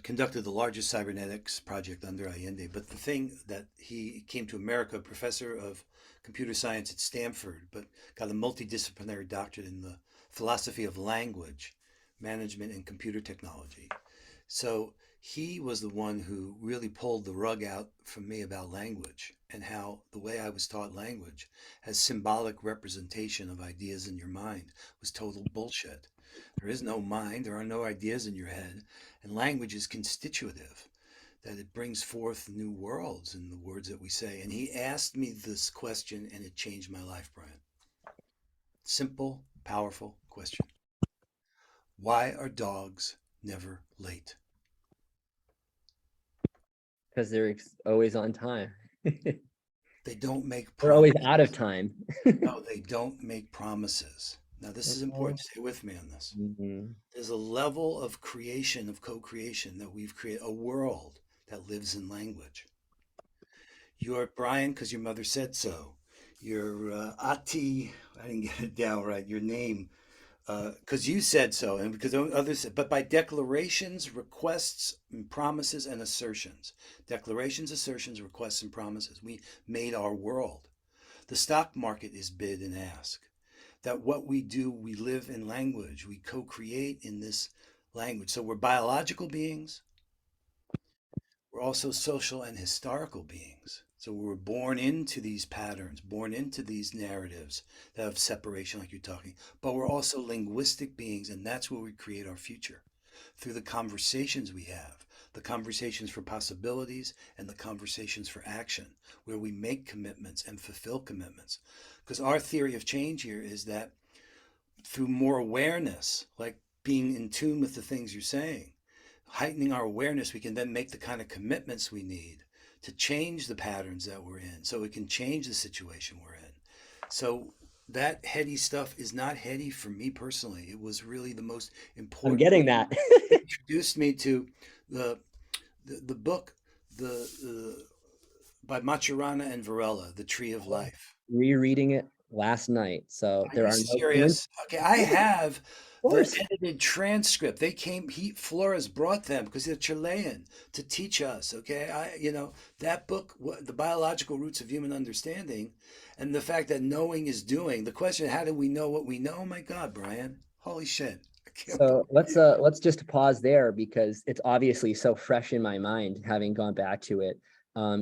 Speaker 1: conducted the largest cybernetics project under Allende. But the thing that he came to America, professor of computer science at Stanford, but got a multidisciplinary doctorate in the philosophy of language, management, and computer technology. So he was the one who really pulled the rug out from me about language and how the way I was taught language as symbolic representation of ideas in your mind was total bullshit. There is no mind, there are no ideas in your head, and language is constitutive, that it brings forth new worlds in the words that we say. And he asked me this question and it changed my life, Brian. Simple, powerful question. Why are dogs never late?
Speaker 2: because they're always on time.
Speaker 1: They don't make
Speaker 2: They're always
Speaker 1: promises.
Speaker 2: out of time.
Speaker 1: No, they don't make promises. Now, this is important. Stay with me on this.
Speaker 2: Mhm.
Speaker 1: There's a level of creation, of co creation, that we've created, a world that lives in language. You're Brian because your mother said so. You're Ati. I didn't get it down right. Your name because you said so, and because others. But by declarations, requests, and promises, and assertions. Declarations, assertions, requests, and promises. We made our world. The stock market is bid and ask. That what we do, we live in language. We co-create in this language. So we're biological beings. We're also social and historical beings. So we're born into these patterns, born into these narratives that have separation, like you're talking. But we're also linguistic beings, and that's where we create our future through the conversations we have, the conversations for possibilities and the conversations for action, where we make commitments and fulfill commitments. Because our theory of change here is that through more awareness, like being in tune with the things you're saying, heightening our awareness, we can then make the kind of commitments we need to change the patterns that we're in so we can change the situation we're in. So that heady stuff is not heady for me personally. It was really the most
Speaker 2: I'm
Speaker 1: important.
Speaker 2: getting that.
Speaker 1: It introduced me to the the book the by Maturana and Varela, The Tree of Life.
Speaker 2: Rereading it last night, so
Speaker 1: Are
Speaker 2: there
Speaker 1: you
Speaker 2: are no
Speaker 1: serious? Okay, I
Speaker 2: of
Speaker 1: have the
Speaker 2: course.
Speaker 1: edited transcript. They came, Flores brought them because they're Chilean to teach us. Okay, that book, The Biological Roots of Human Understanding, and the fact that knowing is doing. The question, how do we know what we know? Oh my God, Brian, holy shit! I can't
Speaker 2: So
Speaker 1: believe.
Speaker 2: let's just pause there because it's obviously so fresh in my mind, having gone back to it.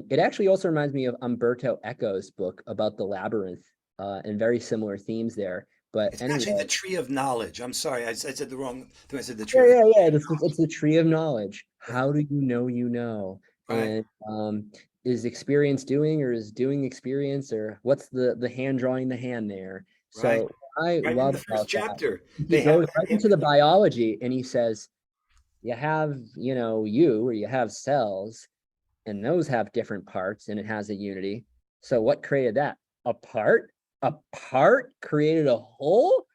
Speaker 2: It actually also reminds me of Umberto Eco's book about the labyrinth, and very similar themes there. But
Speaker 1: It's actually the
Speaker 2: anyway,
Speaker 1: Tree of Knowledge. I'm sorry, I said the wrong thing. I said the Tree
Speaker 2: yeah,
Speaker 1: of
Speaker 2: yeah, yeah. It's the tree of knowledge.
Speaker 1: right,
Speaker 2: How do you know you know?
Speaker 1: right,
Speaker 2: And is experience doing, or is doing experience, or what's the hand drawing the hand there?
Speaker 1: right,
Speaker 2: So what I
Speaker 1: right. In
Speaker 2: love
Speaker 1: the first
Speaker 2: about that,
Speaker 1: chapter,
Speaker 2: he
Speaker 1: they have
Speaker 2: goes
Speaker 1: that
Speaker 2: right into the biology and he says, you have, you, or you have cells, and those have different parts, and it has a unity. So what created that? A part? A part created a whole?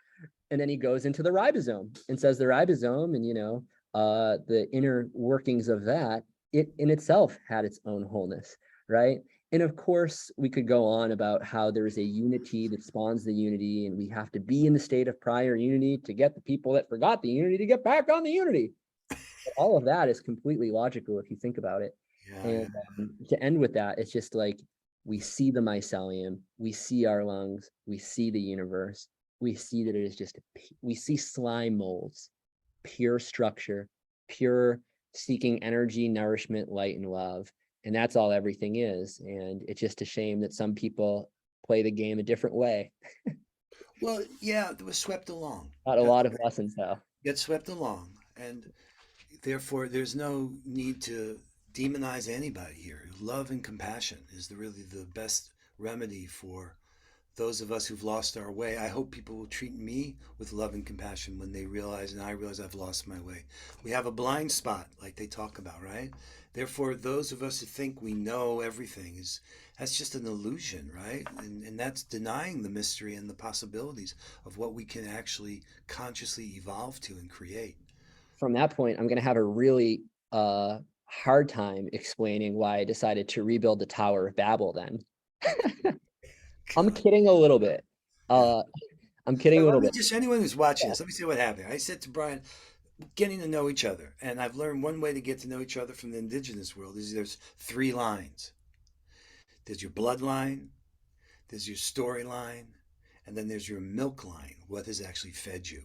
Speaker 2: And then he goes into the ribosome and says the ribosome, and the inner workings of that, it in itself had its own wholeness, right? And of course we could go on about how there's a unity that spawns the unity, and we have to be in the state of prior unity to get the people that forgot the unity to get back on the unity. But all of that is completely logical if you think about it.
Speaker 1: yeah,
Speaker 2: And
Speaker 1: yeah.
Speaker 2: to end with that, it's just like we see the mycelium, we see our lungs, we see the universe, we see that it is just, we see slime molds, pure structure, pure seeking energy, nourishment, light, and love. And that's all everything is. And it's just a shame that some people play the game a different way.
Speaker 1: Well, yeah, it was swept along.
Speaker 2: Not a
Speaker 1: That's
Speaker 2: lot of lessons, though.
Speaker 1: get swept along, and therefore there's no need to demonize anybody here. Love and compassion is really the best remedy for those of us who've lost our way. I hope people will treat me with love and compassion when they realize, and I realize I've lost my way. We have a blind spot, like they talk about, right? Therefore, those of us who think we know everything that's just an illusion, right? And that's denying the mystery and the possibilities of what we can actually consciously evolve to and create.
Speaker 2: From that point, I'm going to have a really hard time explaining why I decided to rebuild the Tower of Babel then. I'm
Speaker 1: God.
Speaker 2: kidding a little bit.
Speaker 1: Yeah.
Speaker 2: Uh, I'm kidding a
Speaker 1: Let
Speaker 2: little
Speaker 1: me
Speaker 2: bit.
Speaker 1: just, anyone who's watching
Speaker 2: Yeah.
Speaker 1: this, let me say what happened. I said to Brian, getting to know each other. And I've learned one way to get to know each other from the indigenous world is there's three lines. There's your bloodline, there's your storyline, and then there's your milk line, what has actually fed you.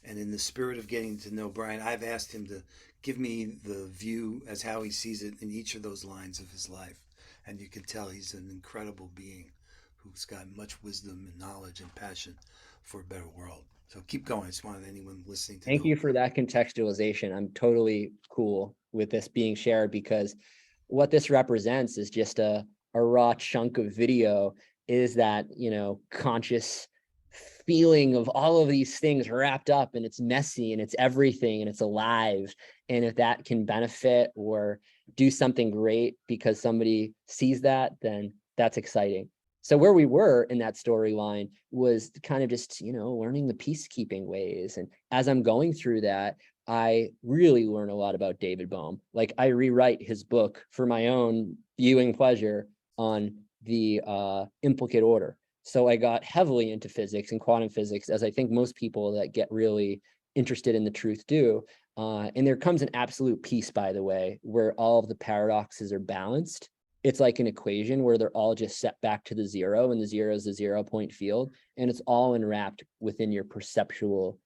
Speaker 1: And in the spirit of getting to know Brian, I've asked him to give me the view as how he sees it in each of those lines of his life. And you can tell he's an incredible being who's got much wisdom and knowledge and passion for a better world. So keep going. I just wanted anyone listening to
Speaker 2: Thank
Speaker 1: know.
Speaker 2: you for that contextualization. I'm totally cool with this being shared because what this represents is just a raw chunk of video, is that, conscious feeling of all of these things wrapped up, and it's messy and it's everything and it's alive. And if that can benefit or do something great because somebody sees that, then that's exciting. So where we were in that storyline was kind of just, learning the peacekeeping ways. And as I'm going through that, I really learn a lot about David Bohm. Like I rewrite his book for my own viewing pleasure on the implicate order. So I got heavily into physics and quantum physics, as I think most people that get really interested in the truth do. And there comes an absolute peace, by the way, where all of the paradoxes are balanced. It's like an equation where they're all just set back to the zero, and the zero is the 0 point field, and it's all enwrapped within your perceptual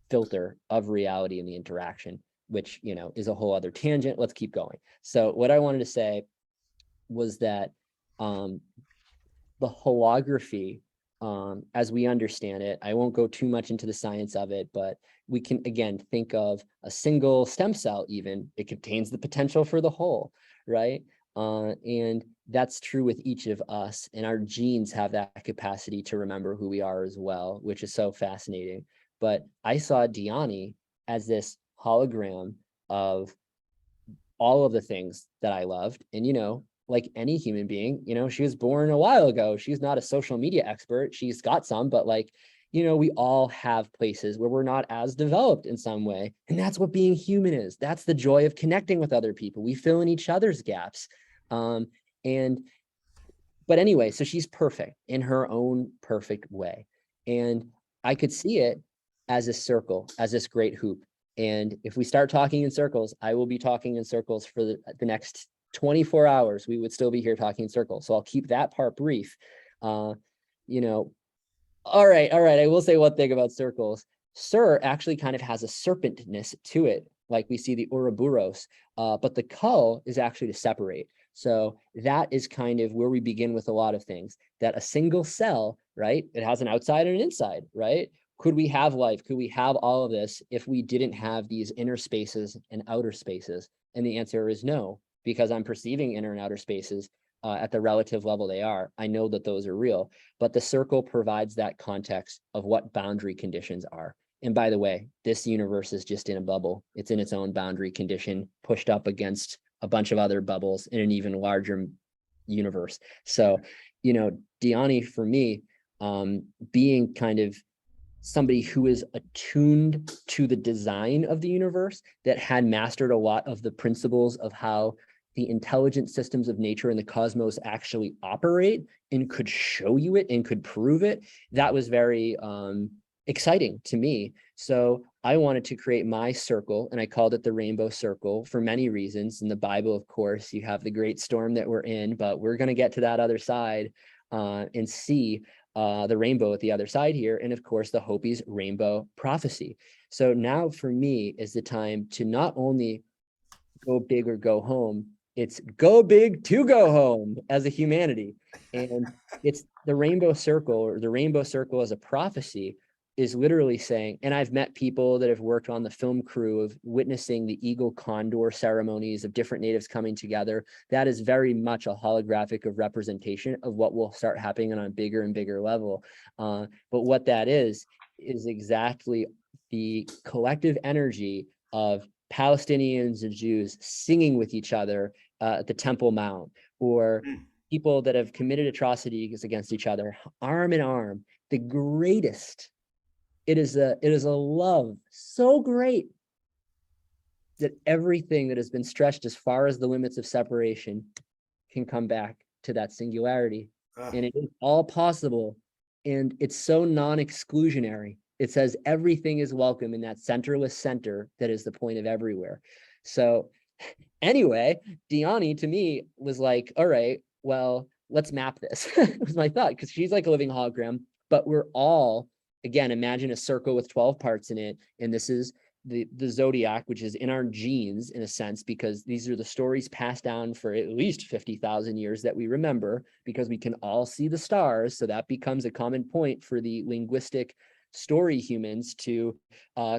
Speaker 2: filter of reality and the interaction, which, you know, is a whole other tangent. Let's keep going. So what I wanted to say was that the holography, as we understand it, I won't go too much into the science of it, but we can again think of a single stem cell. Even it contains the potential for the whole, right? And that's true with each of us, and our genes have that capacity to remember who we are as well, which is so fascinating. But I saw Diani as this hologram of all of the things that I loved. And, you know, like any human being, you know, she was born a while ago. She's not a social media expert. She's got some, but like, you know, we all have places where we're not as developed in some way. And that's what being human is. That's the joy of connecting with other people. We fill in each other's gaps. And but anyway, so she's perfect in her own perfect way. And I could see it as a circle, as this great hoop. And if we start talking in circles, I will be talking in circles for the next 24 hours. We would still be here talking in circles. So I'll keep that part brief. You know, all right. I will say one thing about circles. Sir actually kind of has a serpentness to it, like we see the Ouroboros, but the cull is actually to separate. So that is kind of where we begin with a lot of things, that a single cell, right? It has an outside and an inside, right? Could we have life? Could we have all of this if we didn't have these inner spaces and outer spaces? And the answer is no, because I'm perceiving inner and outer spaces at the relative level they are. I know that those are real, but the circle provides that context of what boundary conditions are. And by the way, this universe is just in a bubble. It's in its own boundary condition, pushed up against a bunch of other bubbles in an even larger universe. So, you know, Diani for me, being kind of somebody who is attuned to the design of the universe, that had mastered a lot of the principles of how the intelligent systems of nature and the cosmos actually operate, and could show you it and could prove it, that was very exciting to me. So I wanted to create my circle, and I called it the Rainbow Circle for many reasons. In the Bible, of course, you have the great storm that we're in, but we're going to get to that other side and see the rainbow at the other side here. And of course, the Hopi's rainbow prophecy. So now for me is the time to not only go big or go home, it's go big to go home as a humanity. And it's the rainbow circle, or the rainbow circle as a prophecy, is literally saying, and I've met people that have worked on the film crew of witnessing the eagle condor ceremonies of different natives coming together. That is very much a holographic of representation of what will start happening on a bigger and bigger level. But what that is exactly the collective energy of Palestinians and Jews singing with each other at the Temple Mount, or people that have committed atrocities against each other, arm in arm. The greatest. It is a love so great that everything that has been stretched as far as the limits of separation can come back to that singularity. And it is all possible. And it's so non-exclusionary. It says everything is welcome in that centerless center that is the point of everywhere. So anyway, Diani to me was like, all right, well, let's map this. It was my thought, because she's like a living hologram, but we're all, again, imagine a circle with 12 parts in it. And this is the zodiac, which is in our genes in a sense, because these are the stories passed down for at least 50,000 years that we remember, because we can all see the stars. So that becomes a common point for the linguistic story humans to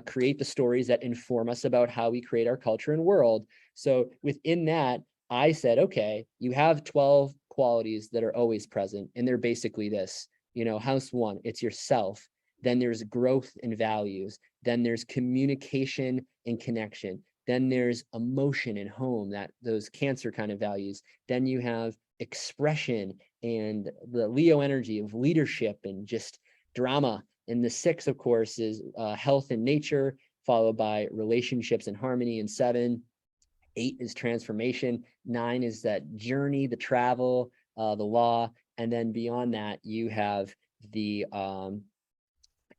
Speaker 2: create the stories that inform us about how we create our culture and world. So within that, I said, okay, you have 12 qualities that are always present. And they're basically this, you know, house one, it's yourself. Then there's growth and values. Then there's communication and connection. Then there's emotion and home, that those Cancer kind of values. Then you have expression and the Leo energy of leadership and just drama. And the 6, of course, is health and nature, followed by relationships and harmony. And 7, 8 is transformation, 9 is that journey, the travel, the law, and then beyond that, you have the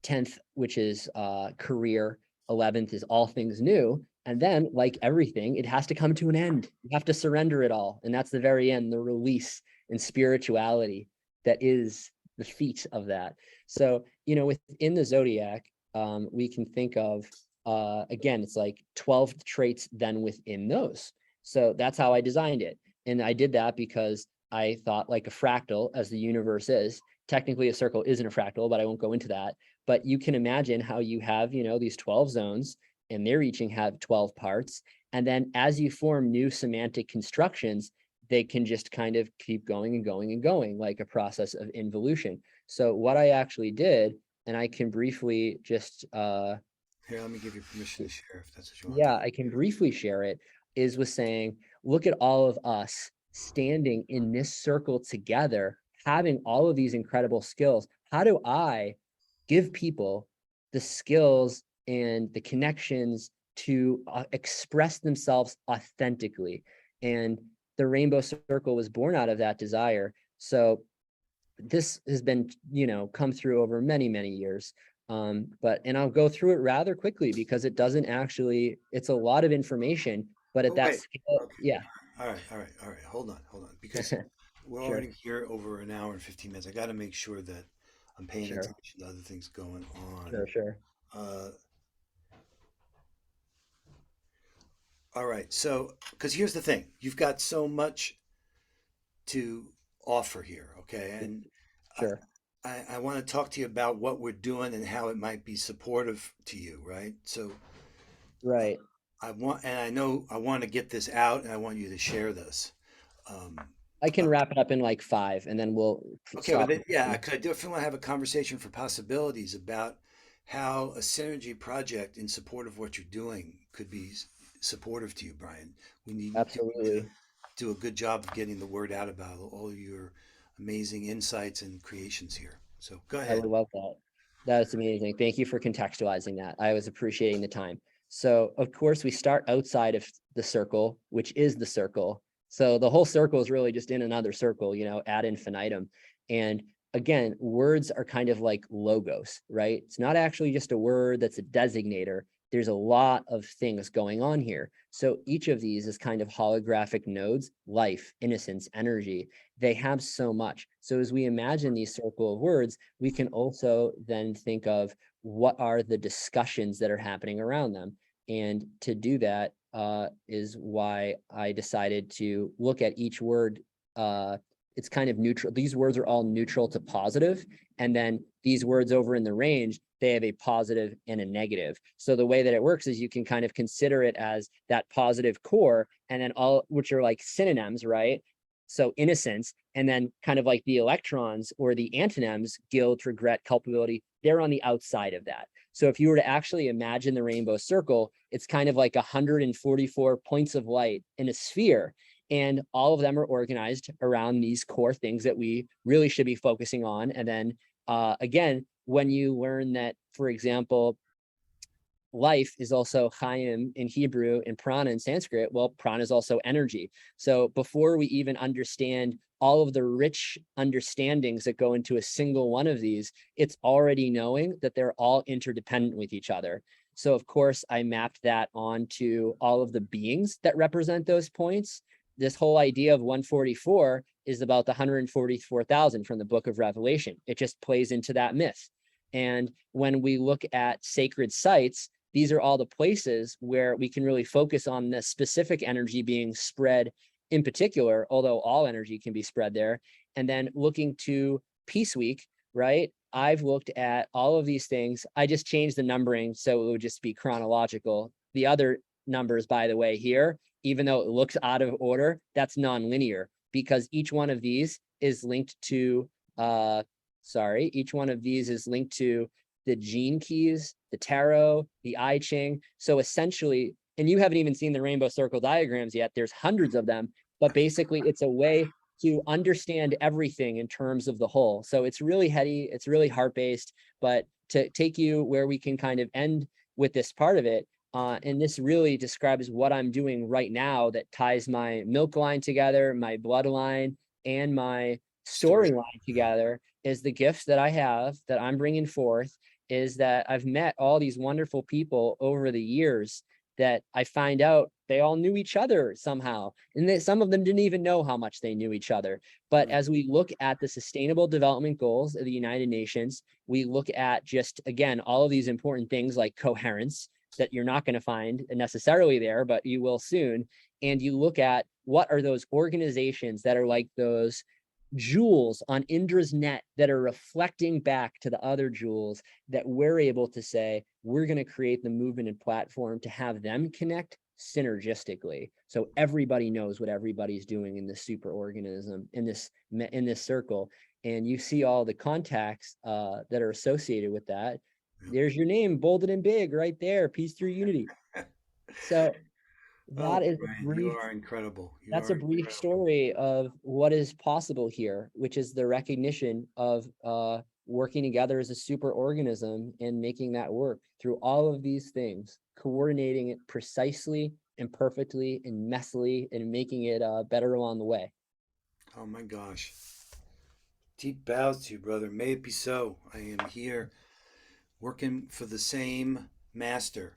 Speaker 2: 10th, which is career, 11th is all things new. And then, like everything, it has to come to an end. You have to surrender it all. And that's the very end, the release and spirituality that is the feat of that. So, within the zodiac, we can think of, again, it's like 12 traits then within those. So that's how I designed it. And I did that because I thought, like a fractal, as the universe is, technically a circle isn't a fractal, but I won't go into that. But you can imagine how you have, these 12 zones, and they're each have 12 parts. And then as you form new semantic constructions, they can just kind of keep going and going and going, like a process of involution. So what I actually did, and I can briefly just
Speaker 1: Here, let me give you permission to share if that's what you want to
Speaker 2: yeah,
Speaker 1: do.
Speaker 2: I can briefly share it, is with saying, look at all of us standing in this circle together, having all of these incredible skills. How do I give people the skills and the connections to express themselves authentically? And the Rainbow Circle was born out of that desire. So this has been, come through over many, many years. And I'll go through it rather quickly because it doesn't actually, it's a lot of information, but at
Speaker 1: Oh,
Speaker 2: that
Speaker 1: wait.
Speaker 2: scale,
Speaker 1: Okay.
Speaker 2: yeah,
Speaker 1: All right. All right. All right. Hold on. Because we're
Speaker 2: sure,
Speaker 1: already here over an hour and 15 minutes. I got to make sure that I'm paying
Speaker 2: sure,
Speaker 1: attention to other things going on.
Speaker 2: sure.
Speaker 1: Uh, all right. So, because here's the thing, you've got so much to offer here. Okay. And I,
Speaker 2: Sure.
Speaker 1: I want to talk to you about what we're doing and how it might be supportive to you. Right. So, uh,
Speaker 2: Right.
Speaker 1: and I know I want to get this out and I want you to share this. Um,
Speaker 2: I can
Speaker 1: uh,
Speaker 2: wrap it up in like 5 and then we'll
Speaker 1: Okay, well,
Speaker 2: stop.
Speaker 1: then, yeah, I could definitely want to have a conversation for possibilities about how a synergy project in support of what you're doing could be supportive to you, Brian. We need to
Speaker 2: Absolutely.
Speaker 1: do a good job of getting the word out about all of your amazing insights and creations here. So go
Speaker 2: I
Speaker 1: ahead.
Speaker 2: would love that. That's amazing. Thank you for contextualizing that. I was appreciating the time. So, of course, we start outside of the circle, which is the circle. So the whole circle is really just in another circle, ad infinitum. And again, words are kind of like logos, right? It's not actually just a word that's a designator. There's a lot of things going on here. So each of these is kind of holographic nodes: life, innocence, energy. They have so much. So as we imagine these circle of words, we can also then think of what are the discussions that are happening around them. And to do that is why I decided to look at each word. It's kind of neutral. These words are all neutral to positive. And then these words over in the range, they have a positive and a negative. So the way that it works is you can kind of consider it as that positive core, and then all, which are like synonyms, right? So innocence, and then kind of like the electrons or the antonyms, guilt, regret, culpability, they're on the outside of that. So if you were to actually imagine the rainbow circle, it's kind of like 144 points of light in a sphere. And all of them are organized around these core things that we really should be focusing on. And then again, when you learn that, for example, life is also Chaim in Hebrew and prana in Sanskrit. Well, prana is also energy. So before we even understand all of the rich understandings that go into a single one of these, it's already knowing that they're all interdependent with each other. So of course, I mapped that onto all of the beings that represent those points. This whole idea of 144 is about the 144,000 from the book of Revelation. It just plays into that myth. And when we look at sacred sites, these are all the places where we can really focus on the specific energy being spread in particular, although all energy can be spread there. And then looking to Peace Week, right? I've looked at all of these things. I just changed the numbering so it would just be chronological. The other numbers, by the way, here, even though it looks out of order, that's nonlinear because each one of these is linked to, each one of these is linked to the gene keys, the tarot, the I Ching. So essentially, and you haven't even seen the rainbow circle diagrams yet, there's hundreds of them, but basically it's a way to understand everything in terms of the whole. So it's really heady, it's really heart-based, but to take you where we can kind of end with this part of it, And this really describes what I'm doing right now that ties my milk line together, my bloodline, and my
Speaker 1: Story.
Speaker 2: storyline together is the gifts that I have that I'm bringing forth is that I've met all these wonderful people over the years that I find out they all knew each other somehow. And that some of them didn't even know how much they knew each other. But as we look at the Sustainable Development Goals of the United Nations, we look at just, again, all of these important things like coherence that you're not going to find necessarily there, but you will soon. And you look at what are those organizations that are like those jewels on Indra's net that are reflecting back to the other jewels that we're able to say, we're going to create the movement and platform to have them connect synergistically. So everybody knows what everybody's doing in this super organism, in this circle. And you see all the contacts that are associated with that. There's your name bolded and big right there, peace through unity. So
Speaker 1: Oh,
Speaker 2: that is a
Speaker 1: Brian, you
Speaker 2: brief
Speaker 1: are incredible. You
Speaker 2: that's a
Speaker 1: are
Speaker 2: brief
Speaker 1: incredible.
Speaker 2: story of what is possible here, which is the recognition of working together as a super organism and making that work through all of these things, coordinating it precisely and perfectly and messily and making it better along the way.
Speaker 1: Oh my gosh. Deep bows to you, brother. May it be so. I am here working for the same master.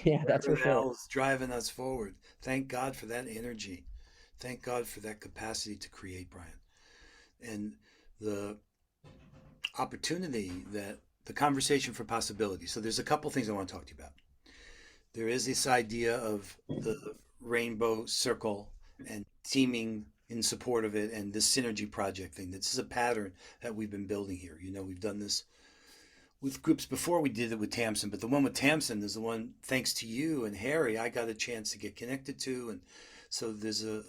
Speaker 2: Yeah, that's for
Speaker 1: Wherever the
Speaker 2: sure.
Speaker 1: hell is driving us forward. Thank God for that energy. Thank God for that capacity to create, Brian. And the opportunity that the conversation for possibility. So there's a couple things I want to talk to you about. There is this idea of the rainbow circle and teaming in support of it and this synergy project thing. This is a pattern that we've been building here. You know, we've done this with groups before. We did it with Tamsin, but the one with Tamsin is the one, thanks to you and Harry, I got a chance to get connected to. And so there's a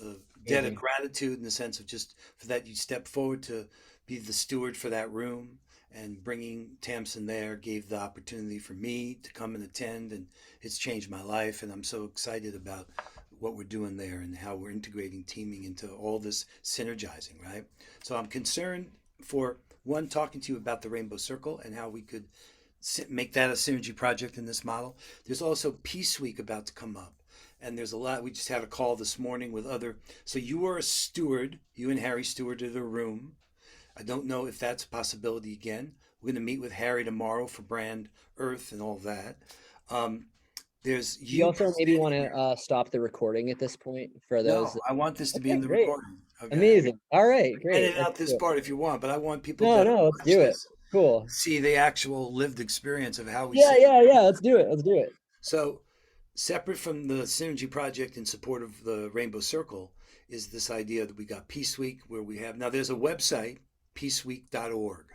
Speaker 1: debt of
Speaker 2: Amazing.
Speaker 1: gratitude in the sense of just for that you step forward to be the steward for that room, and bringing Tamsin there gave the opportunity for me to come and attend, and it's changed my life. And I'm so excited about what we're doing there and how we're integrating teaming into all this synergizing, right? So I'm concerned for one, talking to you about the Rainbow Circle and how we could make that a synergy project in this model. There's also Peace Week about to come up. And there's a lot. We just had a call this morning with other. So you are a steward. You and Harry stewarded the room. I don't know if that's a possibility again. We're going to meet with Harry tomorrow for Brand Earth and all that. Um, there's
Speaker 2: You
Speaker 1: you
Speaker 2: also maybe
Speaker 1: presenting
Speaker 2: want to
Speaker 1: here.
Speaker 2: stop the recording at this point for
Speaker 1: No,
Speaker 2: those.
Speaker 1: I want this to be in
Speaker 2: Okay,
Speaker 1: the
Speaker 2: great.
Speaker 1: recording. Okay.
Speaker 2: Amazing. All right, great.
Speaker 1: Edit
Speaker 2: Let's
Speaker 1: out this
Speaker 2: do it.
Speaker 1: part if you want, but I want people
Speaker 2: No,
Speaker 1: that
Speaker 2: no, let's
Speaker 1: watch
Speaker 2: do it.
Speaker 1: this
Speaker 2: Cool.
Speaker 1: see the actual lived experience of how we
Speaker 2: Yeah,
Speaker 1: say.
Speaker 2: yeah, yeah. Let's do it. Let's do it.
Speaker 1: So, separate from the Synergy Project in support of the Rainbow Circle is this idea that we got Peace Week, where we have now there's a website, peaceweek.org,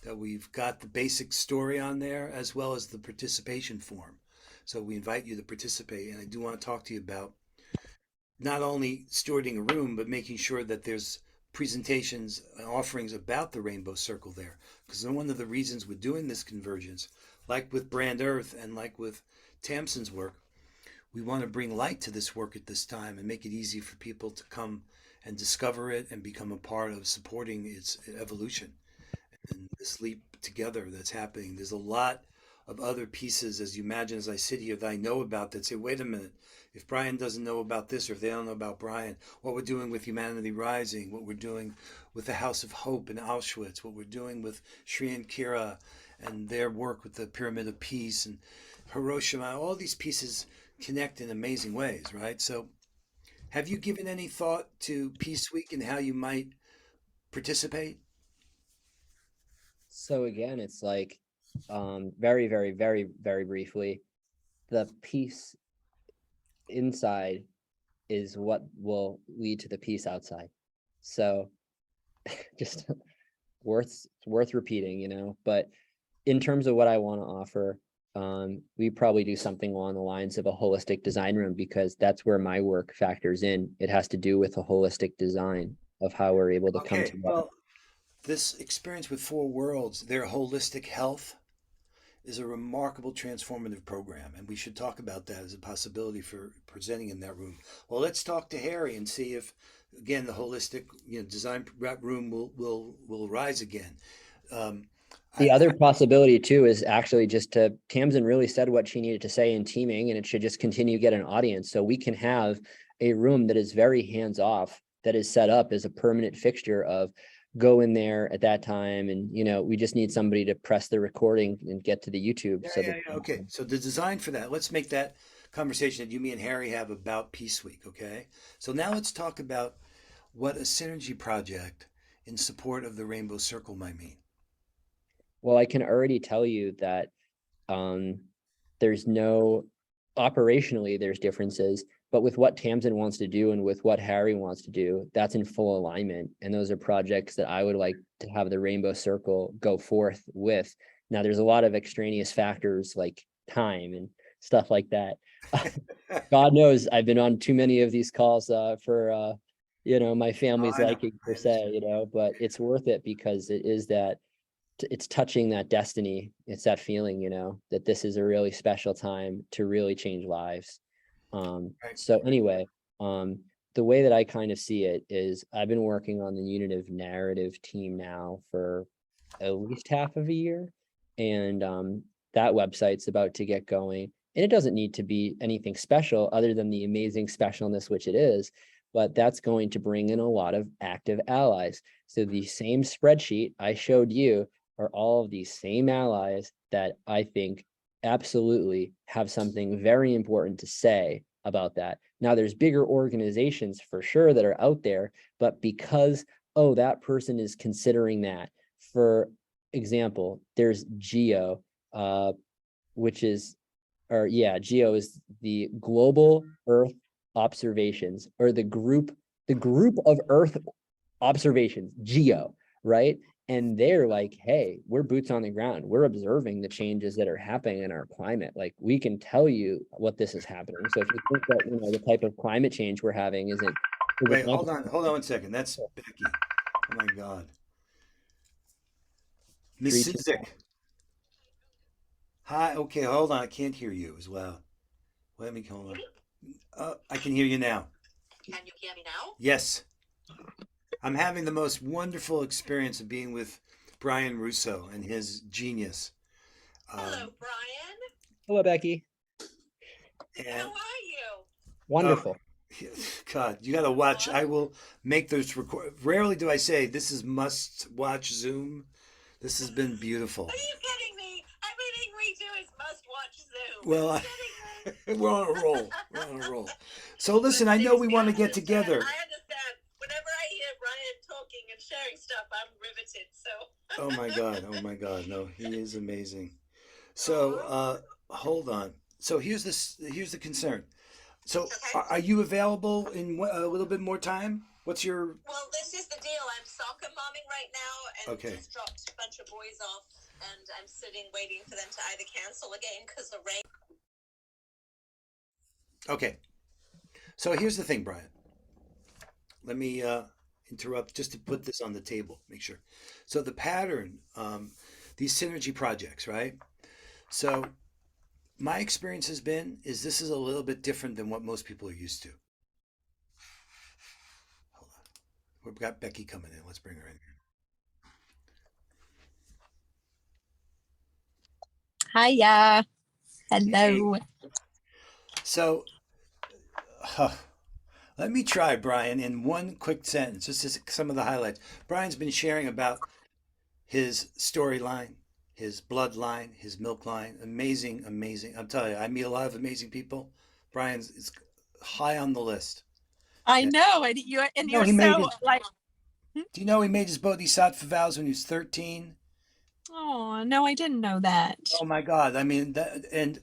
Speaker 1: that we've got the basic story on there as well as the participation form. So, we invite you to participate. And I do want to talk to you about not only stewarding a room, but making sure that there's presentations and offerings about the Rainbow Circle there. Because one of the reasons we're doing this convergence, like with Brand Earth and like with Tamsin's work, we want to bring light to this work at this time and make it easy for people to come and discover it and become a part of supporting its evolution and this leap together that's happening. There's a lot of other pieces, as you imagine, as I sit here, that I know about that say, wait a minute, if Brian doesn't know about this, or if they don't know about Brian, what we're doing with Humanity Rising, what we're doing with the House of Hope in Auschwitz, what we're doing with Shri and Kira and their work with the Pyramid of Peace and Hiroshima, all these pieces connect in amazing ways, right? So, have you given any thought to Peace Week and how you might participate?
Speaker 2: So again, it's like very, very, very, very briefly, the peace inside is what will lead to the peace outside. So just worth repeating, but in terms of what I want to offer, we probably do something along the lines of a holistic design room because that's where my work factors in. It has to do with a holistic design of how we're able to come
Speaker 1: Okay,
Speaker 2: together.
Speaker 1: well, this experience with Four Worlds, their holistic health, is a remarkable transformative program, and we should talk about that as a possibility for presenting in that room. Well, let's talk to Harry and see if, again, the holistic design room will rise again. Um, I,
Speaker 2: The other possibility too is actually just to Tamsin really said what she needed to say in teaming, and it should just continue to get an audience. So we can have a room that is very hands off, that is set up as a permanent fixture of go in there at that time, and we just need somebody to press the recording and get to the YouTube
Speaker 1: yeah,
Speaker 2: so
Speaker 1: yeah,
Speaker 2: that.
Speaker 1: yeah. Okay. So the design for that, let's make that conversation that you, me, and Harry have about Peace Week. Okay. So now let's talk about what a synergy project in support of the Rainbow Circle might mean.
Speaker 2: Well, I can already tell you that Um, there's no operationally there's differences, but with what Tamsin wants to do and with what Harry wants to do, that's in full alignment. And those are projects that I would like to have the Rainbow Circle go forth with. Now, there's a lot of extraneous factors like time and stuff like that. God knows I've been on too many of these calls for my
Speaker 1: Oh,
Speaker 2: family's
Speaker 1: I know.
Speaker 2: liking
Speaker 1: I
Speaker 2: per
Speaker 1: understand.
Speaker 2: se, but it's worth it because it is that it's touching that destiny. It's that feeling, that this is a really special time to really change lives.
Speaker 1: Right.
Speaker 2: So anyway, the way that I kind of see it is I've been working on the unit of narrative team now for at least half of a year. And that website's about to get going. And it doesn't need to be anything special other than the amazing specialness, which it is, but that's going to bring in a lot of active allies. So the same spreadsheet I showed you are all of these same allies that I think absolutely have something very important to say about that. Now, there's bigger organizations for sure that are out there, but because, oh, that person is considering that. For example, there's Geo, which is, or yeah, Geo is the Global Earth Observations, or the group of Earth observations, Geo, right? And they're like, hey, we're boots on the ground. We're observing the changes that are happening in our climate. Like, we can tell you what this is happening. So if you think that, the type of climate change we're having isn't
Speaker 1: Wait, hold on 1 second. That's Becky. Oh my God. Miss
Speaker 2: three, two,
Speaker 1: Sizik. Hi. Okay, hold on. I can't hear you as well. Let me hold on. I can hear you now.
Speaker 3: Can you hear me now?
Speaker 1: Yes. I'm having the most wonderful experience of being with Brian Russo and his genius.
Speaker 3: Hello,
Speaker 1: Um,
Speaker 3: Brian.
Speaker 2: hello, Becky.
Speaker 1: and
Speaker 3: How are you?
Speaker 1: oh,
Speaker 2: Wonderful.
Speaker 1: God, you got to watch. I
Speaker 3: What?
Speaker 1: will make those record. Rarely do I say this is must watch Zoom. This has been beautiful.
Speaker 3: Are you kidding me? Everything we do is must watch Zoom. Are
Speaker 1: Well,
Speaker 3: you kidding me?
Speaker 1: we're on a roll. We're on a roll. So listen,
Speaker 3: But
Speaker 1: I know we
Speaker 3: seriously,
Speaker 1: want
Speaker 3: I
Speaker 1: to get
Speaker 3: understand.
Speaker 1: together.
Speaker 3: I understand. Whenever I hear Brian talking and sharing stuff, I'm riveted. So,
Speaker 1: Oh my God. Oh my God. No, he is amazing. So,
Speaker 3: aw.
Speaker 1: hold on. So here's this. Here's the concern. So,
Speaker 3: Okay.
Speaker 1: are you available in a little bit more time? What's your?
Speaker 3: Well, this is the deal. I'm soccer momming right now and
Speaker 1: Okay.
Speaker 3: just dropped a bunch of boys off, and I'm sitting waiting for them to either cancel again because the rain.
Speaker 1: Okay. So here's the thing, Brian. Let me interrupt just to put this on the table. Make sure. So the pattern, these synergy projects, right? So my experience has been is this is a little bit different than what most people are used to. Hold on. We've got Becky coming in. Let's bring her in.
Speaker 4: Hiya.
Speaker 1: Hey.
Speaker 4: Hello.
Speaker 1: So let me try, Brian, in one quick sentence, just as some of the highlights. Brian's been sharing about his storyline, his bloodline, his milk line. Amazing, amazing. I'm telling you, I meet a lot of amazing people. Brian's is high on the list.
Speaker 4: I
Speaker 1: And
Speaker 4: know, and
Speaker 1: you know
Speaker 4: you're
Speaker 1: he made
Speaker 4: so
Speaker 1: his.
Speaker 4: like,
Speaker 1: Do you know he made his bodhisattva vows when he was 13?
Speaker 4: oh no, I didn't know that.
Speaker 1: Oh my God! I mean that, and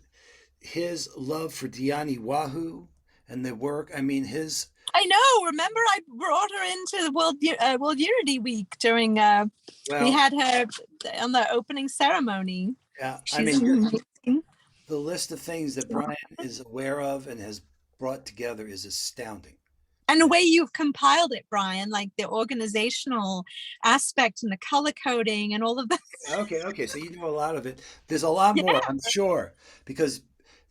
Speaker 1: his love for Diani Wahoo and the work. I mean his.
Speaker 4: I know. Remember, I brought her into the World Unity Week during. We
Speaker 1: Well,
Speaker 4: had her on the opening ceremony.
Speaker 1: yeah. I
Speaker 4: She's
Speaker 1: mean
Speaker 4: amazing.
Speaker 1: the list of things that Brian is aware of and has brought together is astounding.
Speaker 4: And the way you've compiled it, Brian, like the organizational aspect and the color coding and all of that.
Speaker 1: Okay, okay. So you know a lot of it. There's a lot
Speaker 4: Yeah.
Speaker 1: more, I'm sure, because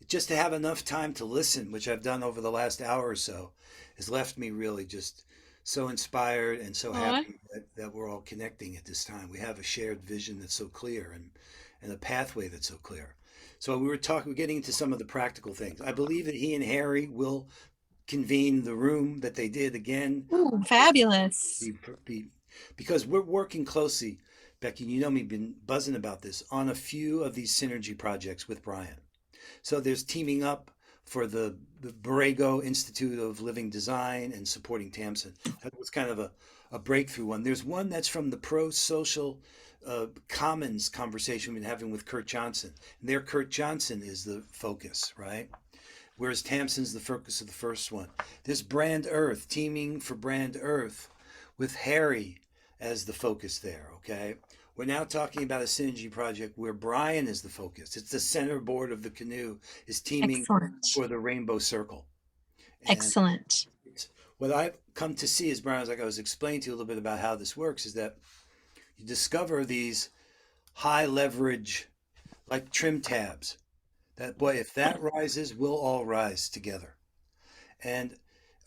Speaker 1: just to have enough time to listen, which I've done over the last hour or so, has left me really just so inspired and so
Speaker 4: Aw.
Speaker 1: happy that we're all connecting at this time. We have a shared vision that's so clear and a pathway that's so clear. So we're getting into some of the practical things. I believe that he and Harry will convene the room that they did again.
Speaker 4: Ooh, fabulous.
Speaker 1: Be, be, because we're working closely, Becky, you know me, been buzzing about this, on a few of these synergy projects with Brian. So there's teaming up for the Borrego Institute of Living Design and supporting Tamsin. That was kind of a breakthrough one. There's one that's from the pro-social commons conversation we've been having with Kurt Johnson. And there, Kurt Johnson is the focus, right? Whereas Tamsin's the focus of the first one. There's Brand Earth, teaming for Brand Earth with Harry as the focus there, okay? We're now talking about a synergy project where Brian is the focus. It's the center board of the canoe is teaming
Speaker 4: Excellent.
Speaker 1: for the Rainbow Circle. And
Speaker 4: Excellent.
Speaker 1: what I've come to see is, Brian, like I was explaining to you a little bit about how this works, is that you discover these high leverage, like trim tabs, that, boy, if that rises, we'll all rise together. And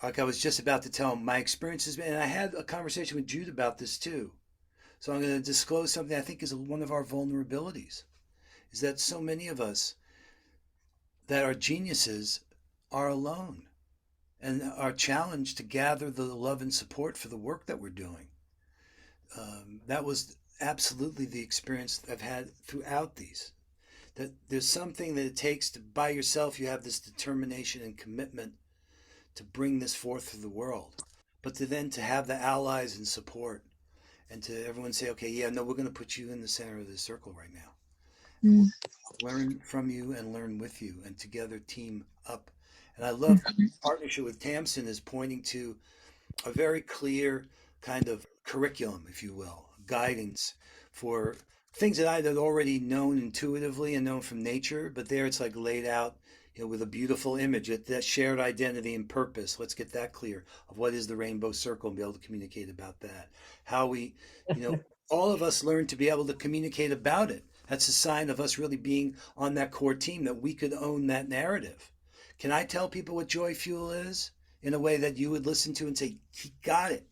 Speaker 1: like I was just about to tell him, my experiences, and I had a conversation with Jude about this too. So I'm going to disclose something I think is one of our vulnerabilities, is that so many of us that are geniuses are alone and are challenged to gather the love and support for the work that we're doing. That was absolutely the experience I've had throughout these. That there's something that it takes to, by yourself, you have this determination and commitment to bring this forth to the world, but to have the allies and support and to everyone say, okay, yeah, no, we're going to put you in the center of the circle right now. And
Speaker 4: Mm.
Speaker 1: we'll learn from you and learn with you and together team up. And I love partnership with Tamsin is pointing to a very clear kind of curriculum, if you will, guidance for things that I had already known intuitively and known from nature, but there it's like laid out, with a beautiful image, that shared identity and purpose. Let's get that clear of what is the rainbow circle and be able to communicate about that. How we, all of us learn to be able to communicate about it. That's a sign of us really being on that core team, that we could own that narrative. Can I tell people what joy fuel is in a way that you would listen to and say, he got it?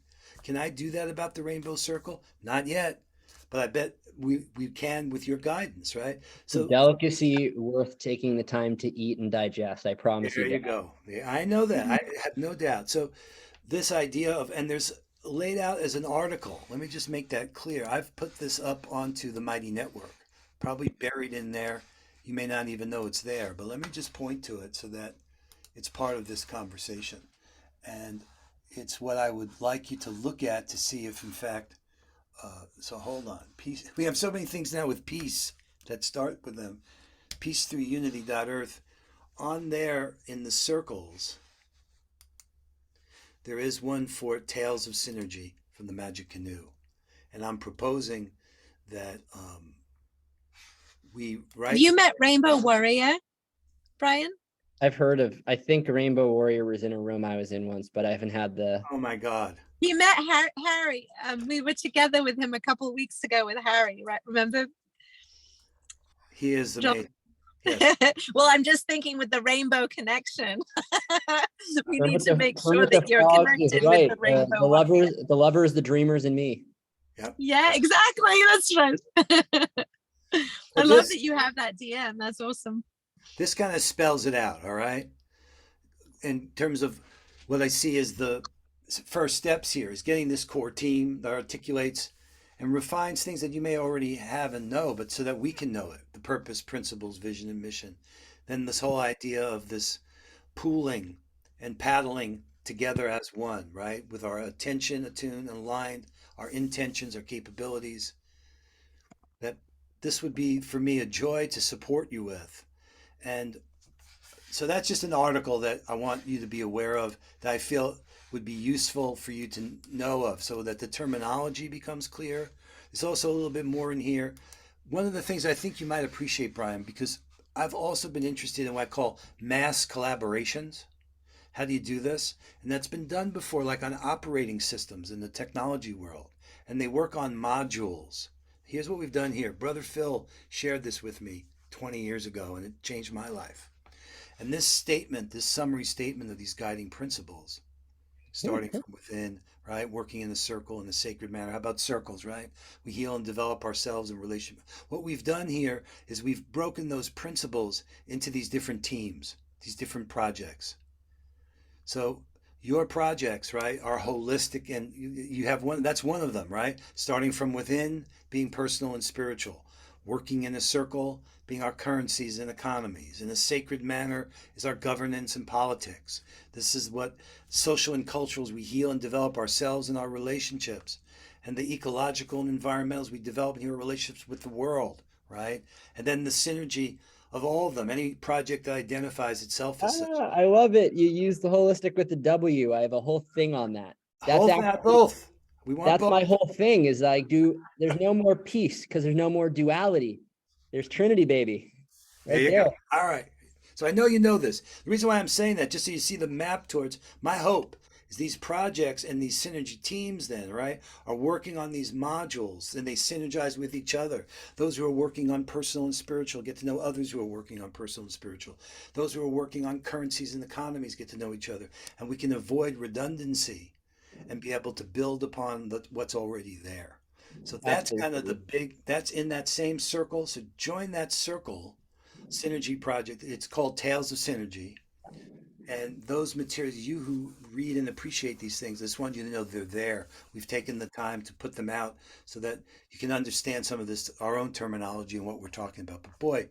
Speaker 1: Can I do that about the rainbow circle? Not yet, but I bet we can with your guidance, right? So
Speaker 2: Delicacy worth taking the time to eat and digest. I promise
Speaker 1: there
Speaker 2: you
Speaker 1: you
Speaker 2: that.
Speaker 1: go. Yeah, I know that. I have no doubt. So this idea of, and there's laid out as an article. Let me just make that clear. I've put this up onto the Mighty Network, probably buried in there. You may not even know it's there, but let me just point to it so that it's part of this conversation. And it's what I would like you to look at to see if, in fact, so hold on. Peace. We have so many things now with peace that start with them. Peace through unity.earth. On there in the circles, there is one for Tales of Synergy from the Magic Canoe. And I'm proposing that we
Speaker 4: Have
Speaker 1: write.
Speaker 4: you met Rainbow Warrior, Brian?
Speaker 2: I think Rainbow Warrior was in a room I was in once, but I haven't had the.
Speaker 1: Oh my God.
Speaker 4: He met Harry. We were together with him a couple of weeks ago with Harry, right? Remember?
Speaker 1: He is
Speaker 4: John?
Speaker 1: amazing. Yes.
Speaker 4: Well, I'm just thinking with the rainbow connection. We need
Speaker 2: Hermit
Speaker 4: to
Speaker 2: the-
Speaker 4: make sure
Speaker 2: Hermit the
Speaker 4: that you're
Speaker 2: Frog is
Speaker 4: connected
Speaker 2: right.
Speaker 4: with the rainbow.
Speaker 2: The
Speaker 4: Warrior.
Speaker 2: lovers, the dreamers, and me.
Speaker 1: Yep.
Speaker 4: Yeah, exactly. That's right. I love that you have that DM. That's awesome.
Speaker 1: This kind of spells it out, all right? In terms of what I see as the first steps here is getting this core team that articulates and refines things that you may already have and know, but so that we can know it, the purpose, principles, vision, and mission. Then this whole idea of this pooling and paddling together as one, right? With our attention attuned and aligned, our intentions, our capabilities. That this would be for me a joy to support you with. And so that's just an article that I want you to be aware of, that I feel would be useful for you to know of, so that the terminology becomes clear. There's also a little bit more in here. One of the things I think you might appreciate, Brian, because I've also been interested in what I call mass collaborations. How do you do this? And that's been done before, like on operating systems in the technology world. And they work on modules. Here's what we've done here. Brother Phil shared this with me 20 years ago, and it changed my life. And this statement, this summary statement of these guiding principles, starting from within, right? Working in a circle in a sacred manner. How about circles, right? We heal and develop ourselves in relationship. What we've done here is we've broken those principles into these different teams, these different projects. So your projects, right, are holistic, and you have one, that's one of them, right? Starting from within, being personal and spiritual, working in a circle, being our currencies and economies. In a sacred manner is our governance and politics. This is what social and culturals we heal and develop ourselves and our relationships. And the ecological and environmentals we develop in your relationships with the world, right? And then the synergy of all of them. Any project that identifies itself as such.
Speaker 2: I love it. You use the holistic with the W. I have a whole thing on that. That's
Speaker 1: Hold that
Speaker 2: actually,
Speaker 1: both. We want
Speaker 2: that's
Speaker 1: both.
Speaker 2: my whole thing is there's no more peace because there's no more duality. There's Trinity, baby.
Speaker 1: There
Speaker 2: Right
Speaker 1: you
Speaker 2: there.
Speaker 1: go. All right. So I know you know this. The reason why I'm saying that, just so you see the map towards my hope, is these projects and these synergy teams then, right, are working on these modules and they synergize with each other. Those who are working on personal and spiritual get to know others who are working on personal and spiritual. Those who are working on currencies and economies get to know each other. And we can avoid redundancy and be able to build upon what's already there. So that's kind of the
Speaker 2: Absolutely.
Speaker 1: big, that's in that same circle. So join that circle synergy project. It's called Tales of Synergy. And those materials, you who read and appreciate these things, I just want you to know they're there. We've taken the time to put them out so that you can understand some of this, our own terminology and what we're talking about. But boy,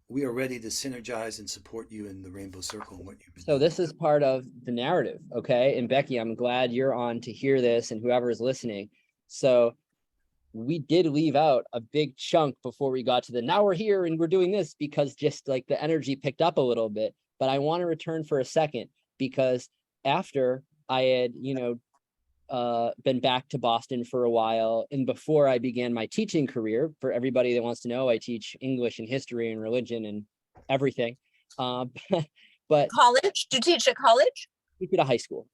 Speaker 1: we are ready to synergize and support you in the Rainbow Circle and what you've been
Speaker 2: So
Speaker 1: doing.
Speaker 2: this is part of the narrative. Okay. And Becky, I'm glad you're on to hear this and whoever is listening. So we did leave out a big chunk before we got to the now we're here and we're doing this because just like the energy picked up a little bit. But I want to return for a second because after I had, been back to Boston for a while, and before I began my teaching career, for everybody that wants to know, I teach English and history and religion and everything. Um, but
Speaker 4: College? Do you teach at college?
Speaker 2: teach at a high school.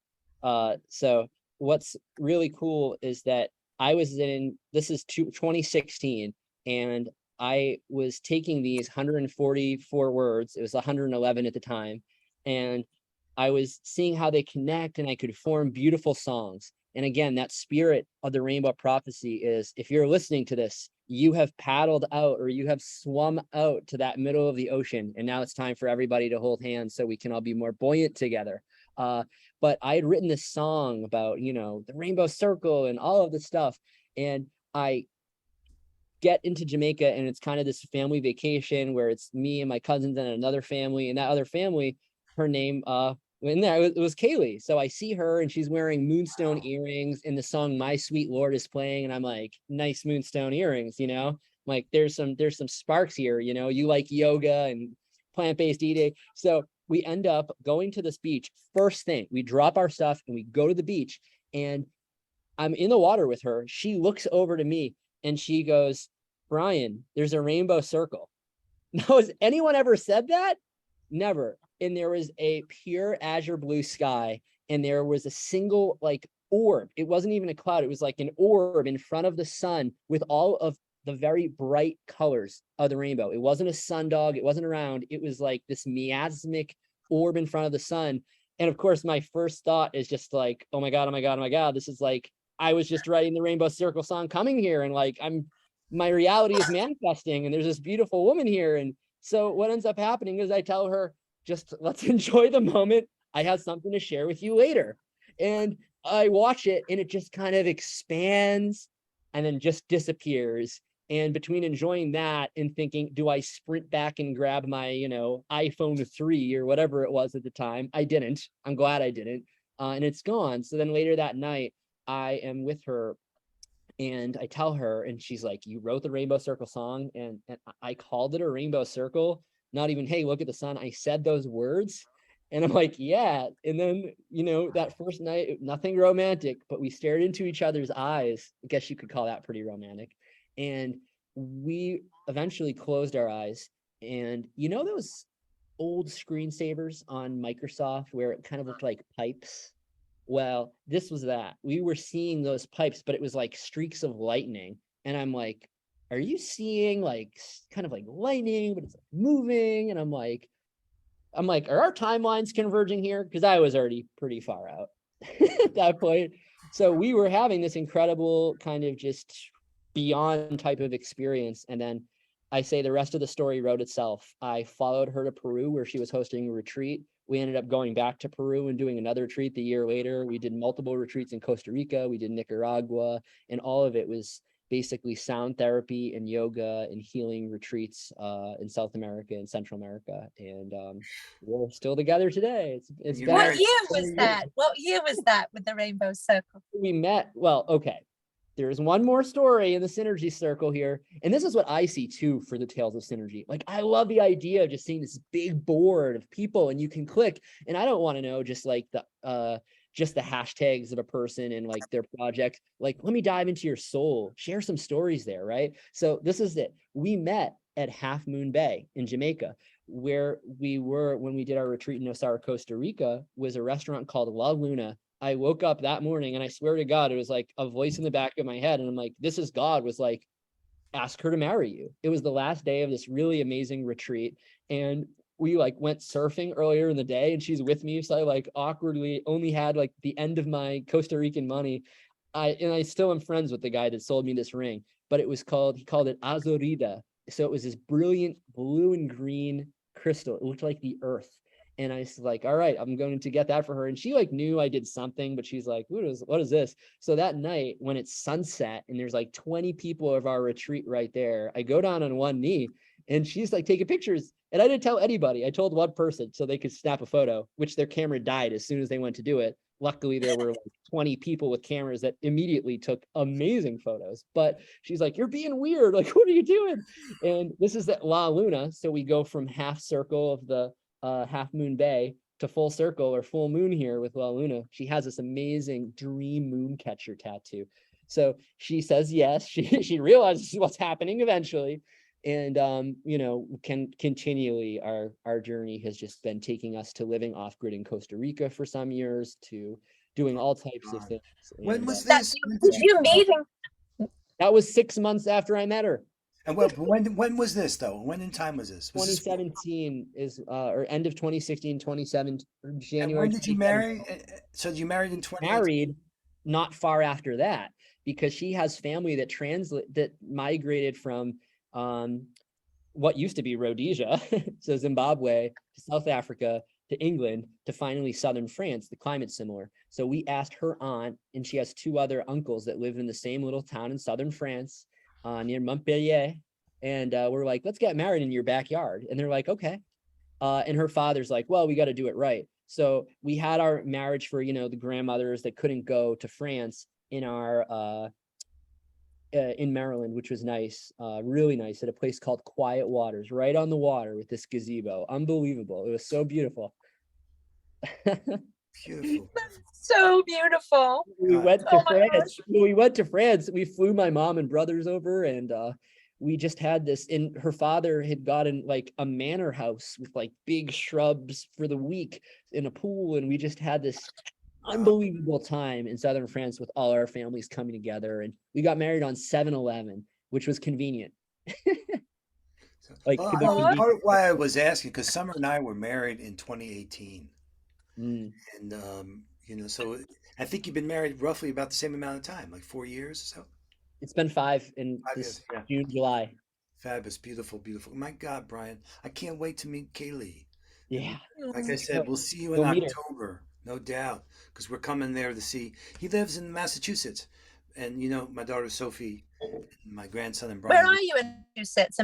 Speaker 2: So what's really cool is that I was this is 2016, and I was taking these 144 words, it was 111 at the time, and I was seeing how they connect and I could form beautiful songs. And again, that spirit of the Rainbow Prophecy is, if you're listening to this, you have paddled out or you have swum out to that middle of the ocean. And now it's time for everybody to hold hands so we can all be more buoyant together. But I had written this song about, the Rainbow Circle and all of this stuff. And I get into Jamaica and it's kind of this family vacation where it's me and my cousins and another family, and that other family, her name, in there, it was Kaylee. So I see her and she's wearing moonstone earrings, and the song My Sweet Lord is playing. And I'm like, nice moonstone earrings, like there's some sparks here, you like yoga and plant-based eating. So we end up going to this beach. First thing, we drop our stuff and we go to the beach, and I'm in the water with her. She looks over to me and she goes, Brian, there's a rainbow circle. Now, has anyone ever said that? Never. And there was a pure azure blue sky, and there was a single like orb. It wasn't even a cloud. It was like an orb in front of the sun with all of the very bright colors of the rainbow. It wasn't a sundog. It wasn't around. It was like this miasmic orb in front of the sun. And of course, my first thought is just like, oh my God, oh my God, oh my God. This is like, I was just writing the Rainbow Circle song coming here. And like, my reality is manifesting, and there's this beautiful woman here. And so what ends up happening is I tell her, just let's enjoy the moment. I have something to share with you later. And I watch it and it just kind of expands and then just disappears. And between enjoying that and thinking, do I sprint back and grab my, iPhone 3 or whatever it was at the time? I didn't. I'm glad I didn't. And it's gone. So then later that night, I am with her and I tell her, and she's like, you wrote the Rainbow Circle song? And I called it a Rainbow Circle. Not even, hey, look at the sun. I said those words. And I'm like, yeah. And then, that first night, nothing romantic, but we stared into each other's eyes. I guess you could call that pretty romantic. And we eventually closed our eyes. And those old screensavers on Microsoft where it kind of looked like pipes? Well, this was that. We were seeing those pipes, but it was like streaks of lightning. And I'm like, are you seeing like kind of like lightning, but it's like moving? And I'm like, are our timelines converging here? Because I was already pretty far out. at that point. So we were having this incredible kind of just beyond type of experience. And then I say the rest of the story wrote itself. I followed her to Peru where she was hosting a retreat. We ended up going back to Peru and doing another retreat the year later. We did multiple retreats in Costa Rica. We did Nicaragua, and all of it was basically sound therapy and yoga and healing retreats in South America and Central America. And we're still together today. It's
Speaker 1: you
Speaker 2: been
Speaker 4: What
Speaker 1: married
Speaker 4: year was
Speaker 1: 20 years.
Speaker 4: that? What year was that with the Rainbow Circle?
Speaker 2: we met. Well, okay. There's one more story in the synergy circle here. And this is what I see too for the Tales of Synergy. Like, I love the idea of just seeing this big board of people and you can click. And I don't want to know just like the hashtags of a person and like their project. Like, let me dive into your soul, share some stories there, right? So this is it. We met at Half Moon Bay in Jamaica, where we were when we did our retreat in Osara, Costa Rica, was a restaurant called La Luna. I woke up that morning and I swear to God, it was like a voice in the back of my head. And I'm like, this is God was like, ask her to marry you. It was the last day of this really amazing retreat. And we like went surfing earlier in the day and she's with me. So I like awkwardly only had like the end of my Costa Rican money. I still am friends with the guy that sold me this ring, but it was he called it Azurita. So it was this brilliant blue and green crystal. It looked like the earth. And I was like, all right, I'm going to get that for her. And she like knew I did something, but she's like, what is this? So that night when it's sunset and there's like 20 people of our retreat right there, I go down on one knee and she's like taking pictures. And I didn't tell anybody. I told one person so they could snap a photo, which their camera died as soon as they went to do it. Luckily, there were like 20 people with cameras that immediately took amazing photos. But she's like, you're being weird. Like, what are you doing? And this is at La Luna. So we go from half circle of the Half Moon Bay to full circle or full moon here with La Luna. She has this amazing dream moon catcher tattoo. So she says yes. She realizes what's happening eventually. And can continually our journey has just been taking us to living off grid in Costa Rica for some years, to doing all types of things.
Speaker 1: When
Speaker 2: And,
Speaker 1: was
Speaker 4: That
Speaker 1: this? When did
Speaker 4: you meeting?
Speaker 2: that was 6 months after I met her.
Speaker 1: And when was this though? When in time was this? Was this
Speaker 2: 2017 is or end of 2016, 27
Speaker 1: and
Speaker 2: January
Speaker 1: when did you
Speaker 2: 2017.
Speaker 1: marry? So you married in 2018?
Speaker 2: Married not far after that, because she has family that migrated from what used to be Rhodesia, so Zimbabwe, to South Africa, to England, to finally southern France. The climate's similar. So we asked her aunt, and she has two other uncles that live in the same little town in southern France, near Montpellier. And we're like, let's get married in your backyard. And they're like, okay. And her father's like, well, we got to do it right. So we had our marriage for, the grandmothers that couldn't go to France in our in Maryland, which was nice, really nice, at a place called Quiet Waters, right on the water with this gazebo. Unbelievable. It was so beautiful.
Speaker 1: Beautiful.
Speaker 4: So beautiful.
Speaker 2: We went to
Speaker 4: Oh my
Speaker 2: France. We went to France. We flew my mom and brothers over, and we just had this. And her father had gotten like a manor house with like big shrubs for the week in a pool, and we just had this unbelievable time in southern France with all our families coming together. And we got married on 7-Eleven, which was convenient. Like,
Speaker 1: Part of why I was asking, because Summer and I were married in 2018, and so I think you've been married roughly about the same amount of time, like 4 years or so.
Speaker 2: It's been 5 in
Speaker 1: 5
Speaker 2: this
Speaker 1: years, yeah.
Speaker 2: June, July.
Speaker 1: Fabulous, beautiful, beautiful. My God, Brian, I can't wait to meet Kaylee.
Speaker 2: Yeah.
Speaker 1: Like I said, we'll see you in
Speaker 2: We'll meet her.
Speaker 1: October, no doubt, because we're coming there to see. He lives in Massachusetts, and my daughter Sophie, and my grandson and Brian.
Speaker 4: Where are you in Massachusetts?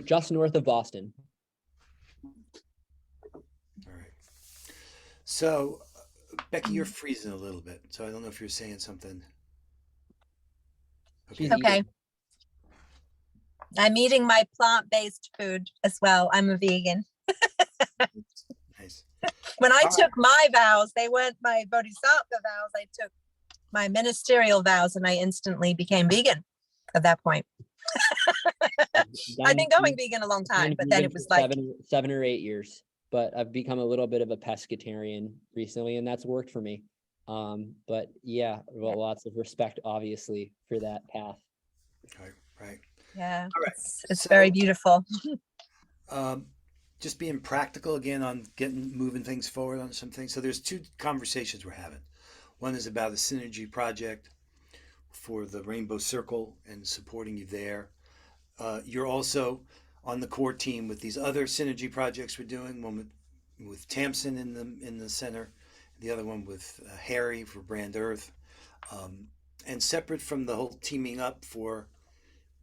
Speaker 2: Just north of Boston.
Speaker 1: All right. So, Becky, you're freezing a little bit, so I don't know if you're saying something.
Speaker 2: She's
Speaker 4: Okay.
Speaker 2: eating.
Speaker 4: I'm eating my plant-based food as well. I'm a vegan.
Speaker 1: Nice.
Speaker 4: When I
Speaker 1: All
Speaker 4: took my vows, they weren't my bodhisattva vows. I took my ministerial vows and I instantly became vegan at that point. I've been going vegan a long time, but then it was like
Speaker 2: 7 or 8 years. But I've become a little bit of a pescatarian recently, and that's worked for me. But yeah, well, lots of respect, obviously, for that path.
Speaker 1: Right.
Speaker 4: yeah,
Speaker 1: All right.
Speaker 4: it's
Speaker 1: So-
Speaker 4: very beautiful.
Speaker 1: just being practical again on moving things forward on some things. So there's two conversations we're having. One is about a synergy project for the Rainbow Circle and supporting you there. You're also on the core team with these other synergy projects we're doing. One with Tamsin in the center, the other one with Harry for Brand Earth, and separate from the whole teaming up for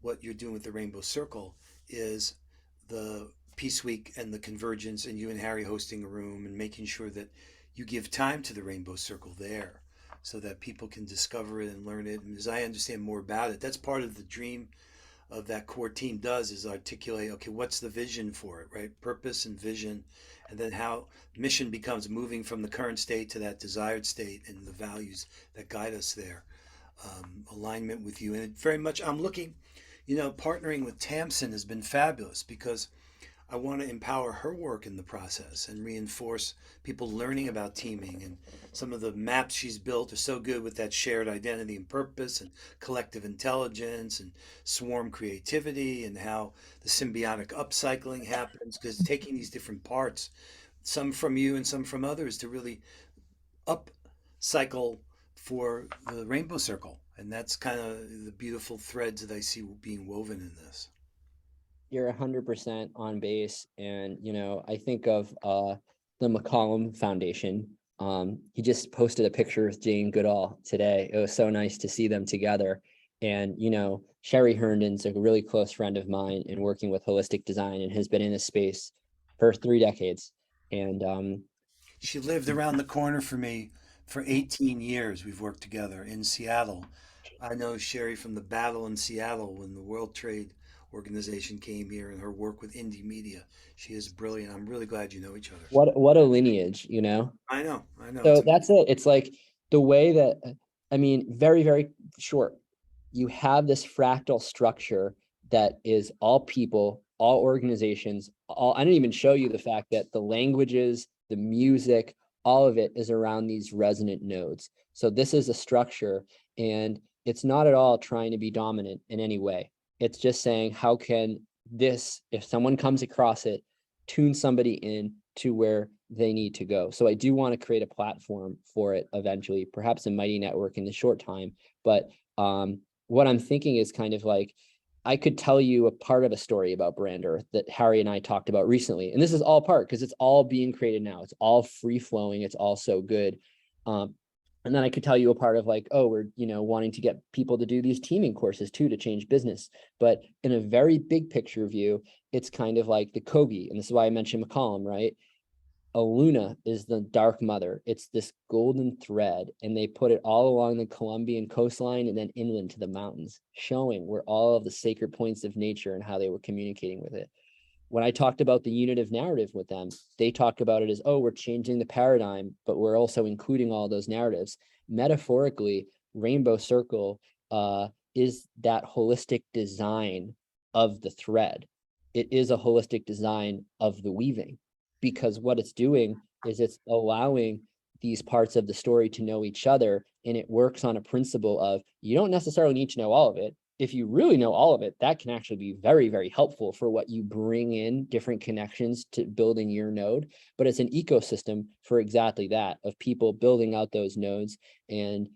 Speaker 1: what you're doing with the Rainbow Circle is the Peace Week and the convergence, and you and Harry hosting a room and making sure that you give time to the Rainbow Circle there so that people can discover it and learn it. And as I understand more about it, that's part of the dream of that core team does is articulate, okay, what's the vision for it, right? Purpose and vision, and then how mission becomes moving from the current state to that desired state and the values that guide us there. Alignment with you. And it very much, I'm looking, partnering with Tamsin has been fabulous because I want to empower her work in the process and reinforce people learning about teaming. And some of the maps she's built are so good with that shared identity and purpose and collective intelligence and swarm creativity and how the symbiotic upcycling happens because taking these different parts, some from you and some from others, to really upcycle for the Rainbow Circle. And that's kind of the beautiful threads that I see being woven in this.
Speaker 2: You're 100% on base. And, I think of the McCollum Foundation. He just posted a picture with Jane Goodall today. It was so nice to see them together. And, Sherry Herndon's a really close friend of mine in working with holistic design and has been in this space for 3 decades. And
Speaker 1: she lived around the corner for me for 18 years. We've worked together in Seattle. I know Sherry from the battle in Seattle when the World Trade Organization came here and her work with indie media. She is brilliant. I'm really glad you know each other.
Speaker 2: What a lineage,
Speaker 1: I know.
Speaker 2: So that's it. It's like the way that, very, very short. You have this fractal structure that is all people, all organizations, I didn't even show you the fact that the languages, the music, all of it is around these resonant nodes. So this is a structure, and it's not at all trying to be dominant in any way. It's just saying, how can this, if someone comes across it, tune somebody in to where they need to go. So I do want to create a platform for it eventually, perhaps a mighty network in the short time. But what I'm thinking is kind of like, I could tell you a part of a story about Brand Earth that Harry and I talked about recently. And this is all part because it's all being created now. It's all free flowing. It's all so good. And then I could tell you a part of like, oh, we're, wanting to get people to do these teaming courses too, to change business. But in a very big picture view, it's kind of like the Kogi. And this is why I mentioned McCollum, right? A Luna is the dark mother. It's this golden thread, and they put it all along the Colombian coastline and then inland to the mountains, showing where all of the sacred points of nature and how they were communicating with it. When I talked about the unitive narrative with them, they talk about it as, oh, we're changing the paradigm, but we're also including all those narratives. Metaphorically, Rainbow Circle is that holistic design of the thread. It is a holistic design of the weaving, because what it's doing is it's allowing these parts of the story to know each other. And it works on a principle of, you don't necessarily need to know all of it. If you really know all of it, that can actually be very, very helpful for what you bring in different connections to building your node. But it's an ecosystem for exactly that, of people building out those nodes. And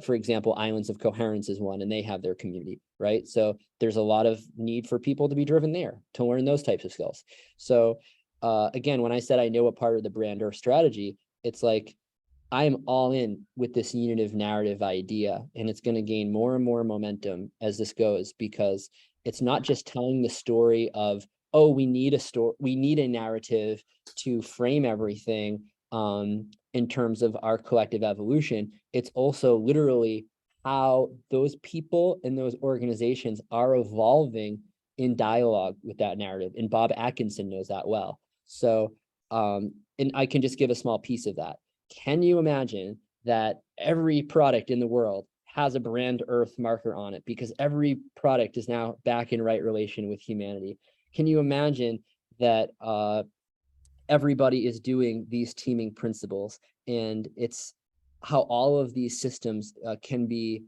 Speaker 2: for example, Islands of Coherence is one, and they have their community, right? So there's a lot of need for people to be driven there to learn those types of skills. So again, when I said I know a part of the Brand Earth strategy, it's like, I'm all in with this unitive narrative idea, and it's going to gain more and more momentum as this goes, because it's not just telling the story of, oh, we need a story, we need a narrative to frame everything in terms of our collective evolution. It's also literally how those people and those organizations are evolving in dialogue with that narrative. And Bob Atkinson knows that well. So, and I can just give a small piece of that. Can you imagine that every product in the world has a Brand Earth marker on it, because every product is now back in right relation with humanity? Can you imagine that everybody is doing these teaming principles, and it's how all of these systems can be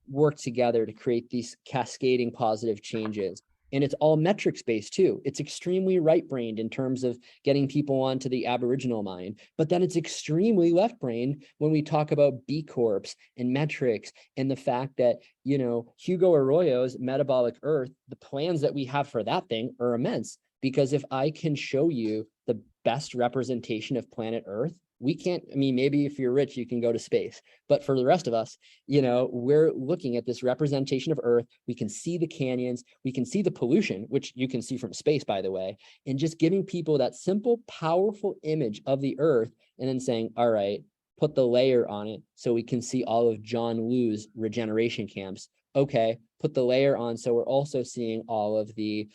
Speaker 2: worked together to create these cascading positive changes? And it's all metrics based too. It's extremely right-brained in terms of getting people onto the Aboriginal mind, but then it's extremely left-brained when we talk about B Corps and metrics and the fact that, you know, Hugo Arroyo's Metabolic Earth, the plans that we have for that thing are immense. Because if I can show you the best representation of planet Earth, we can't, I mean, maybe if you're rich, you can go to space. But for the rest of us, you know, we're looking at this representation of Earth. We can see the canyons, we can see the pollution, which you can see from space, by the way, and just giving people that simple, powerful image of the Earth and then saying, all right, put the layer on it so we can see all of John Liu's regeneration camps. Okay, put the layer on so we're also seeing all of the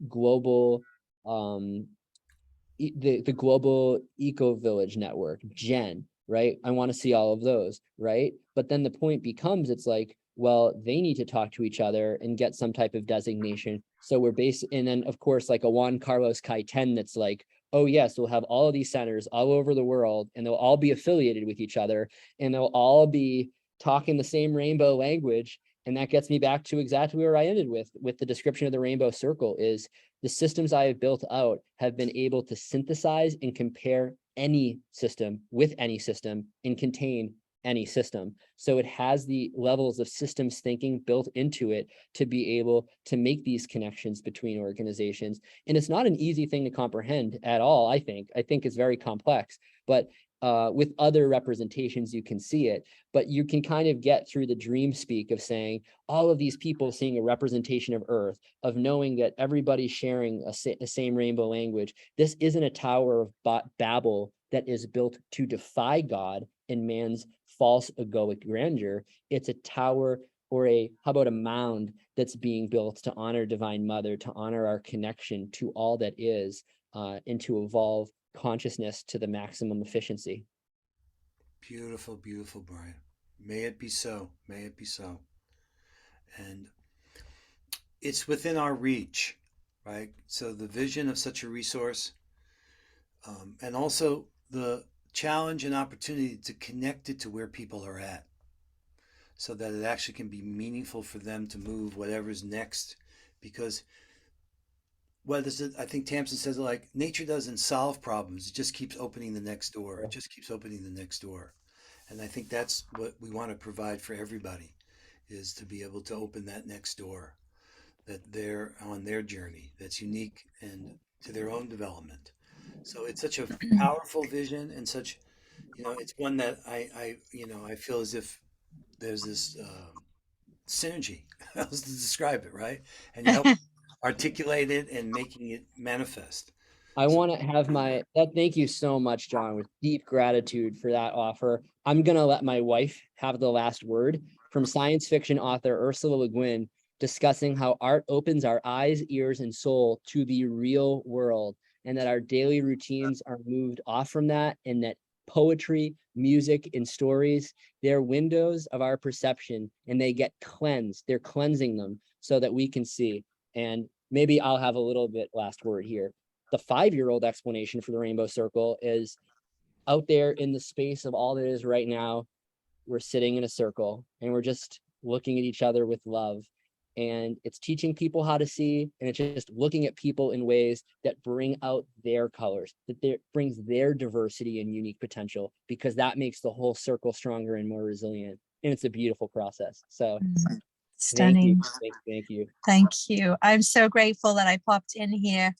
Speaker 2: global the global eco village network, GEN, right? I want to see all of those, right? But then the point becomes, it's like, well, they need to talk to each other and get some type of designation. So we're and then of course, like a Juan Carlos Caeten that's like, oh yes, we'll have all of these centers all over the world and they'll all be affiliated with each other and they'll all be talking the same rainbow language. And that gets me back to exactly where I ended with the description of the rainbow circle is the systems I have built out have been able to synthesize and compare any system with any system and contain any system. So it has the levels of systems thinking built into it to be able to make these connections between organizations. And it's not an easy thing to comprehend at all, I think. I think it's very complex, but with other representations, you can see it, but you can kind of get through the dream speak of saying all of these people seeing a representation of Earth, of knowing that everybody's sharing the same rainbow language. This isn't a Tower of Babel that is built to defy God and man's false egoic grandeur. It's a tower or how about a mound that's being built to honor Divine Mother, to honor our connection to all that is, and to evolve consciousness to the maximum efficiency.
Speaker 1: Beautiful, beautiful, Brian. May it be so. May it be so. And it's within our reach, right? So the vision of such a resource, and also the challenge and opportunity to connect it to where people are at, so that it actually can be meaningful for them to move whatever's next. Because what is it? I think Tamsin says it like nature doesn't solve problems; it just keeps opening the next door. It just keeps opening the next door. And I think that's what we want to provide for everybody, is to be able to open that next door, that they're on their journey, that's unique and to their own development. So it's such a powerful vision and such, it's one that I feel as if there's this synergy, how to describe it, right? And you help articulate it and making it manifest.
Speaker 2: I want to have thank you so much, John, with deep gratitude for that offer. I'm going to let my wife have the last word from science fiction author Ursula Le Guin, discussing how art opens our eyes, ears, and soul to the real world, and that our daily routines are moved off from that, and that poetry, music, and stories, they're windows of our perception, and they get cleansed. They're cleansing them so that we can see. And maybe I'll have a little bit last word here. The 5-year-old explanation for the rainbow circle is out there in the space of all that is right now. We're sitting in a circle and we're just looking at each other with love. And it's teaching people how to see, and it's just looking at people in ways that bring out their colors, that brings their diversity and unique potential, because that makes the whole circle stronger and more resilient. And it's a beautiful process. So
Speaker 4: stunning.
Speaker 2: Thank you.
Speaker 4: Thank you. I'm so grateful that I popped in here.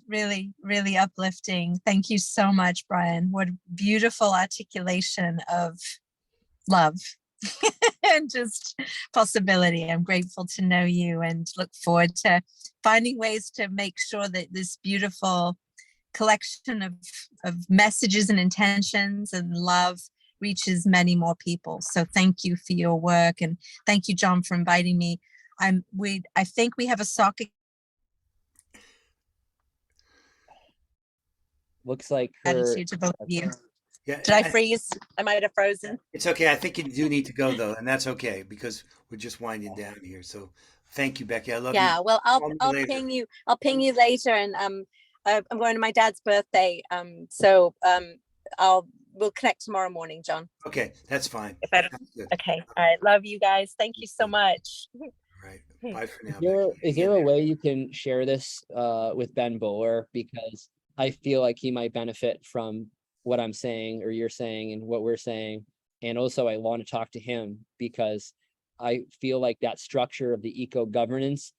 Speaker 4: Really, really uplifting. Thank you so much, Brian. What beautiful articulation of love and just possibility. I'm grateful to know you and look forward to finding ways to make sure that this beautiful collection of messages and intentions and love reaches many more people. So thank you for your work, and thank you, John, for inviting me. I think we have a soccer.
Speaker 2: Looks like
Speaker 4: Gratitude to both of you.
Speaker 1: Yeah,
Speaker 4: Did I freeze? I might have frozen.
Speaker 1: it's okay. I think you do need to go though, and that's okay because we're just winding down here. So thank you, Becky. I love you.
Speaker 3: Yeah, well, I'll
Speaker 1: later.
Speaker 3: ping you. I'll ping you later, and I'm going to my dad's birthday. We'll connect tomorrow morning, John.
Speaker 1: Okay, that's fine.
Speaker 3: If I don't.
Speaker 1: Sounds good.
Speaker 3: Okay. All right. Love you guys. Thank you so much.
Speaker 1: All Right. Bye for
Speaker 2: Is
Speaker 1: now,
Speaker 2: there
Speaker 1: Becky.
Speaker 2: is
Speaker 1: Hang in
Speaker 2: there a
Speaker 1: there.
Speaker 2: way you can share this with Ben Bowler? Because I feel like he might benefit from what I'm saying or you're saying and what we're saying. And also I want to talk to him because I feel like that structure of the eco governance,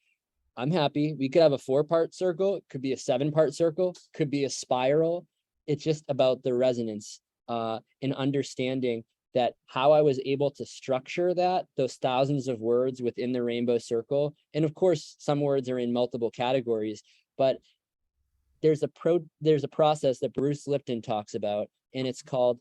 Speaker 2: I'm happy. We could have a 4-part circle, it could be a 7-part circle, could be a spiral. It's just about the resonance and understanding that how I was able to structure that, those thousands of words within the rainbow circle. And of course, some words are in multiple categories, but there's a process that Bruce Lipton talks about, and it's called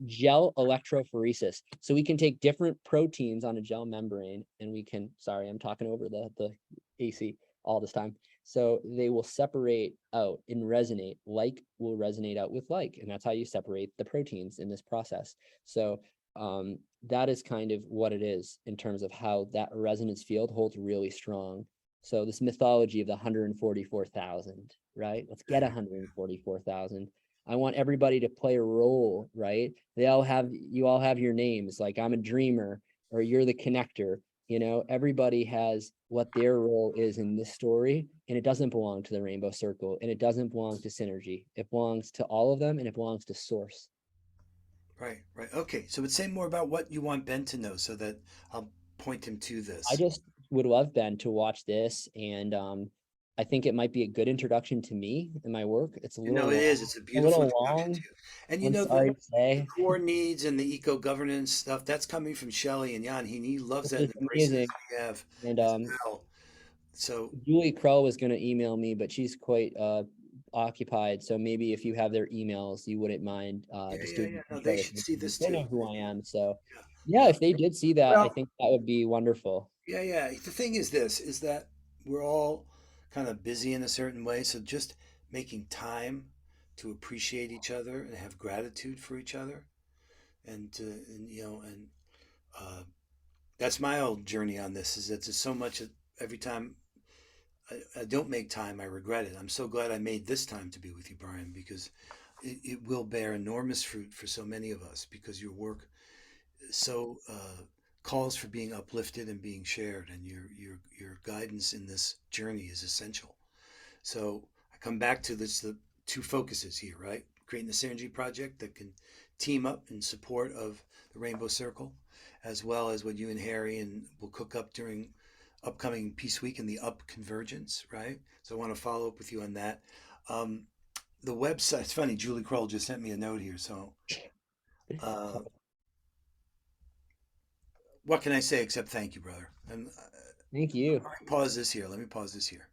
Speaker 2: gel electrophoresis. So we can take different proteins on a gel membrane and we can, sorry, I'm talking over the AC all this time. So they will separate out and resonate, like will resonate out with like, and that's how you separate the proteins in this process. So that is kind of what it is in terms of how that resonance field holds really strong. So this mythology of the 144,000, right? Let's get 144,000. I want everybody to play a role, right? You all have your names, like I'm a dreamer or you're the connector. Everybody has what their role is in this story, and it doesn't belong to the rainbow circle, and it doesn't belong to synergy. It belongs to all of them, and it belongs to source.
Speaker 1: Right, right. Okay, so but say more about what you want Ben to know so that I'll point him to
Speaker 2: I
Speaker 1: this.
Speaker 2: just would love Ben to watch this, and I think it might be a good introduction to me and my work. It's a
Speaker 1: You know,
Speaker 2: little
Speaker 1: it is.
Speaker 2: long,
Speaker 1: It's a
Speaker 2: a
Speaker 1: beautiful
Speaker 2: little
Speaker 1: introduction
Speaker 2: long.
Speaker 1: to you. And you
Speaker 2: I'm
Speaker 1: know,
Speaker 2: sorry to
Speaker 1: the
Speaker 2: say.
Speaker 1: core needs and the eco governance stuff, that's coming from Shelley and Jan. He loves
Speaker 2: This
Speaker 1: that
Speaker 2: is
Speaker 1: and embraces
Speaker 2: amazing.
Speaker 1: what you have
Speaker 2: And
Speaker 1: as well. So,
Speaker 2: Julie Kroll was going to email me, but she's quite occupied. So maybe if you have their emails, you wouldn't mind
Speaker 1: yeah,
Speaker 2: just
Speaker 1: yeah,
Speaker 2: doing
Speaker 1: yeah.
Speaker 2: the
Speaker 1: No,
Speaker 2: intro
Speaker 1: they
Speaker 2: with
Speaker 1: should
Speaker 2: me.
Speaker 1: see this
Speaker 2: They
Speaker 1: too.
Speaker 2: know who I am. So
Speaker 1: Yeah.
Speaker 2: yeah, if they did see that, I
Speaker 1: Well,
Speaker 2: think that would be wonderful.
Speaker 1: yeah, yeah. The thing is this, is that we're all kind of busy in a certain way. So just making time to appreciate each other and have gratitude for each other and uh, that's my whole journey on this is that there's so much every time I don't make time, I regret it. I'm so glad I made this time to be with you, Brian, because it will bear enormous fruit for so many of us because your work so calls for being uplifted and being shared, and your guidance in this journey is essential. So I come back to this the two focuses here, right? Creating the Synergy Project that can team up in support of the Rainbow Circle, as well as what you and Harry and will cook up during upcoming Peace Week and the Up Convergence, right? So I want to follow up with you on that. Um, the website, it's funny, Julie Kroll just sent me a note here. So uh, what can I say except thank you, brother? And
Speaker 2: Thank you.
Speaker 1: let me pause this here. Let me pause this here.